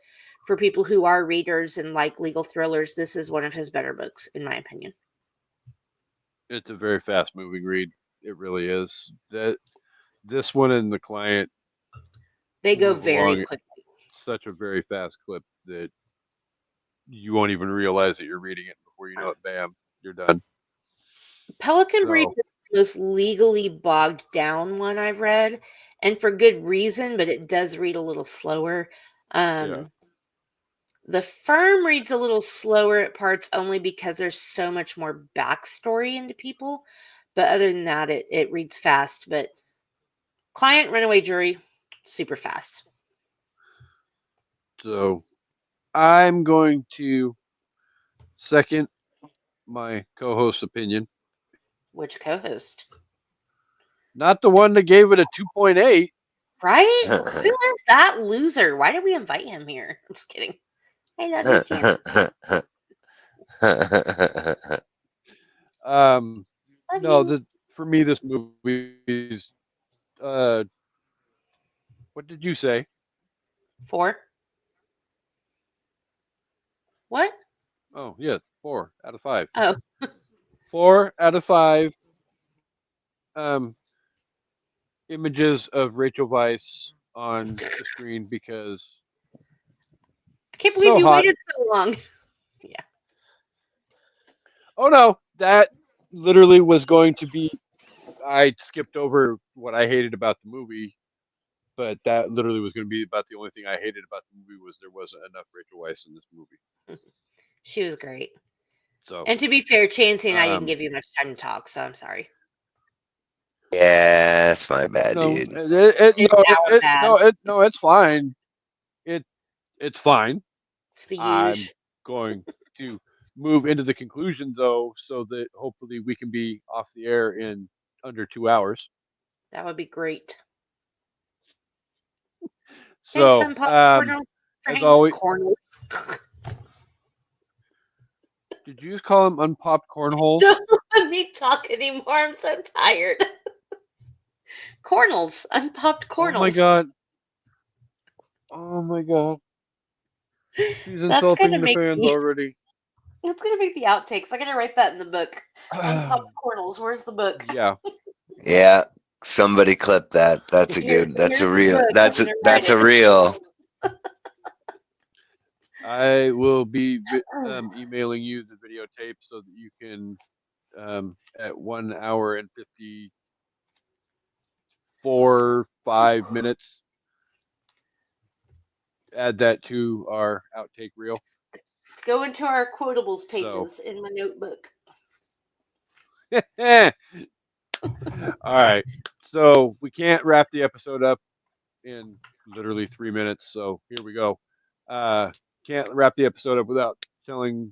for people who are readers and like legal thrillers, this is one of his better books, in my opinion. It's a very fast moving read. It really is. This one and The Client They go move very along at quickly. such a very fast clip that you won't even realize that you're reading it. Before you know it, bam, you're done. Pelican Brief So is the most legally bogged down one I've read, and for good reason, but it does read a little slower. yeah, Um, the Firm reads a little slower at parts only because there's so much more backstory into people. But other than that, it reads fast. But Client, Runaway, Jury, super fast. so I'm going to second my co-host's opinion. Which co-host? Not the one that gave it a 2.8. Right? Who is that loser? Why did we invite him here? I'm just kidding. I love you, Jan. Um, Love no, you. for me, this movie is. Uh, what did you say? 4. What? Oh, yeah, 4 out of 5. Oh, 4 out of 5. Um, images of Rachel Weisz on the screen because I can't believe so you hot. waited so long. Yeah. Oh no, that literally was going to be. I skipped over what I hated about the movie, but that literally was going to be about the only thing I hated about the movie was there wasn't enough Rachel Weisz in this movie. She was great. So, And to be fair, Chancey and I didn't um, give you much time to talk, so I'm sorry. Yeah, that's my bad, no, dude. It's our bad. it's fine. It it's fine. It's the I'm huge. going to move into the conclusion though, so that hopefully we can be off the air in under 2 hours. That would be great. Thanks, So, Unpopped Cornels, for as hanging always, cornels. did you just call them unpopped cornholes? Don't let me talk anymore. I'm so tired. Cornels. Unpopped Oh my cornels. god! Oh my god! She's That's insulting gonna the make fans me already. that's gonna make the outtakes. I'm gonna write that in the book. Unpopped cornels. Where's the book? Yeah, Yeah, somebody clip that. That's a Here's good. That's a the real. book. I'm gonna write That's a it. real. I will be emailing you the videotape so that you can, at 1 hour and 54-5 minutes, add that to our outtake reel. Let's go into our quotables So, pages in my notebook. all right. So we can't wrap the episode up in literally 3 minutes. So here we go. Can't wrap the episode up without telling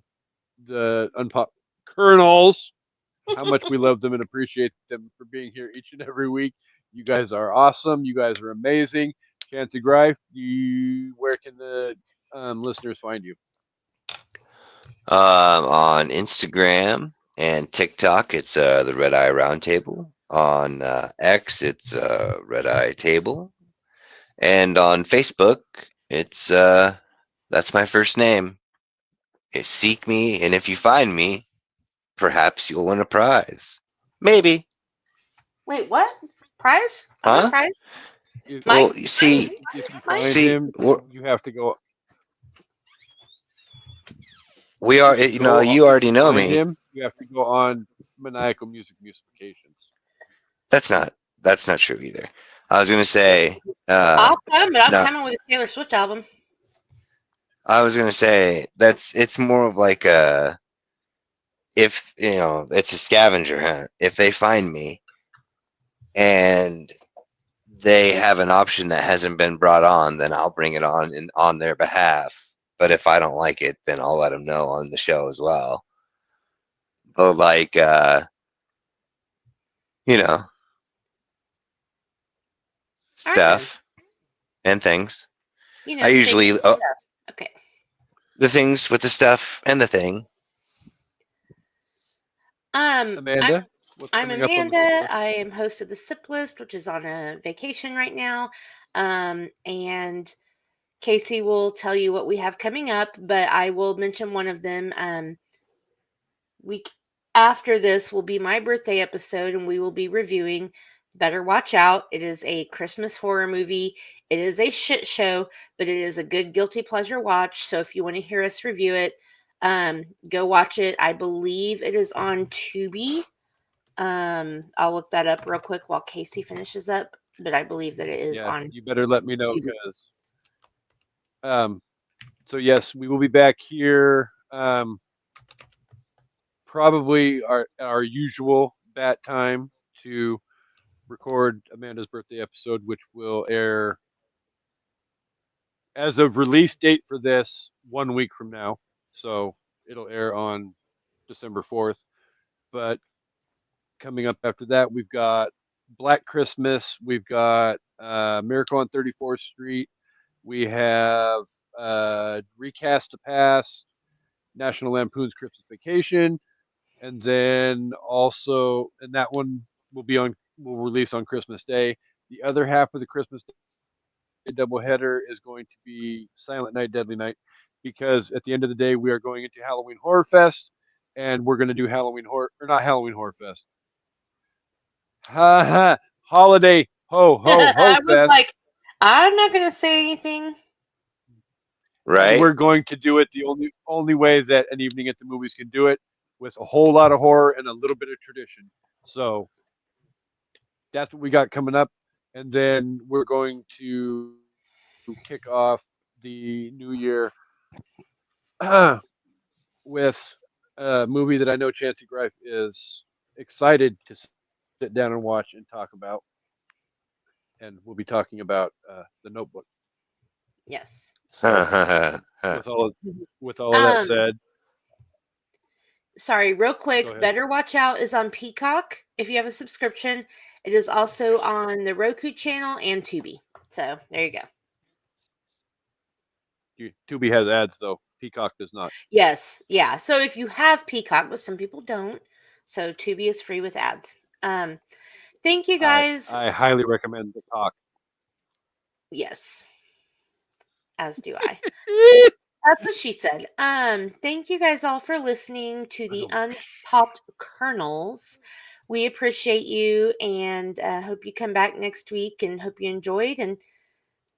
the unpop colonels how much we love them and appreciate them for being here each and every week. You guys are awesome. You guys are amazing. Chanty Greif, where can the listeners find you? On Instagram and TikTok, it's the Red Eye Roundtable. On X, it's Red Eye Table. And on Facebook, it's that's my first name. Seek me, and if you find me, perhaps you'll win a prize. Maybe. Wait, what? Prize? I want a Huh? prize. If, Well, Mine? you see, if you Mine? find see, him, you have to go. we are. If You know, you if already you know find me. him, you have to go on maniacal musications. That's not. That's not true either. I was gonna say. I'll come, but I'm No, coming with a Taylor Swift album. I was gonna say that's. It's more of like a. If you know, it's a scavenger hunt. If they find me and they have an option that hasn't been brought on, then I'll bring it on on their behalf. But if I don't like it, then I'll let them know on the show as well. But like, you know, All right then. stuff and things. You I know, stay usually tuned. Okay. the things with the stuff and the thing. Amanda, what's I'm coming up on the sip Amanda. list? I am host of the Sip List, which is on a vacation right now. And Casey will tell you what we have coming up, but I will mention one of them. Week after this will be my birthday episode, and we will be reviewing Better Watch Out. It is a Christmas horror movie. It is a shit show, but it is a good guilty pleasure watch. So if you want to hear us review it, go watch it. I believe it is on Tubi. I'll look that up real quick while Casey finishes up, but I believe that it is Yeah, on you better let me know Tubi. because. So yes, we will be back here. Probably our usual bat time to record Amanda's birthday episode, which will air as of release date for this 1 week from now. So it'll air on December 4th. But coming up after that, we've got Black Christmas. We've got Miracle on 34th Street. We have Recast to Pass, National Lampoon's Christmas Vacation, and then also, and that one will release on Christmas Day. The other half of the Christmas Day doubleheader is going to be Silent Night, Deadly Night, because at the end of the day, we are going into Halloween Horror Fest, and we're going to do Halloween Horror, or not Halloween Horror Fest. Ha ha! Holiday Ho I was Fest, like, I'm not going to say anything. and Right? we're going to do it the only way that an evening at the movies can do it, with a whole lot of horror and a little bit of tradition. So that's what we got coming up, and then we're going to kick off the new year with a movie that I know Chancey Greif is excited to sit down and watch and talk about, and we'll be talking about The Notebook. Yes. So Huh. with all of, that Um, said, sorry, real go quick. ahead. Better Watch Out is on Peacock if you have a subscription. It is also on the Roku channel and Tubi. So there you go. Tubi has ads though. Peacock does not. Yes, yeah. So if you have Peacock, but some people don't, so Tubi is free with ads. Thank you guys. I highly recommend the talk. Yes, as do I. That's what she said. Thank you guys all for listening to the Unpopped Kernels. We appreciate you and hope you come back next week and hope you enjoyed. And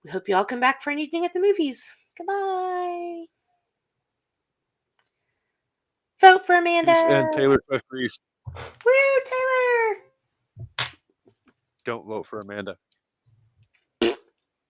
we hope you all come back for an evening at the movies. Goodbye. Vote for Amanda. Peace and Taylor Swift Reese. Woo, Taylor. Don't vote for Amanda.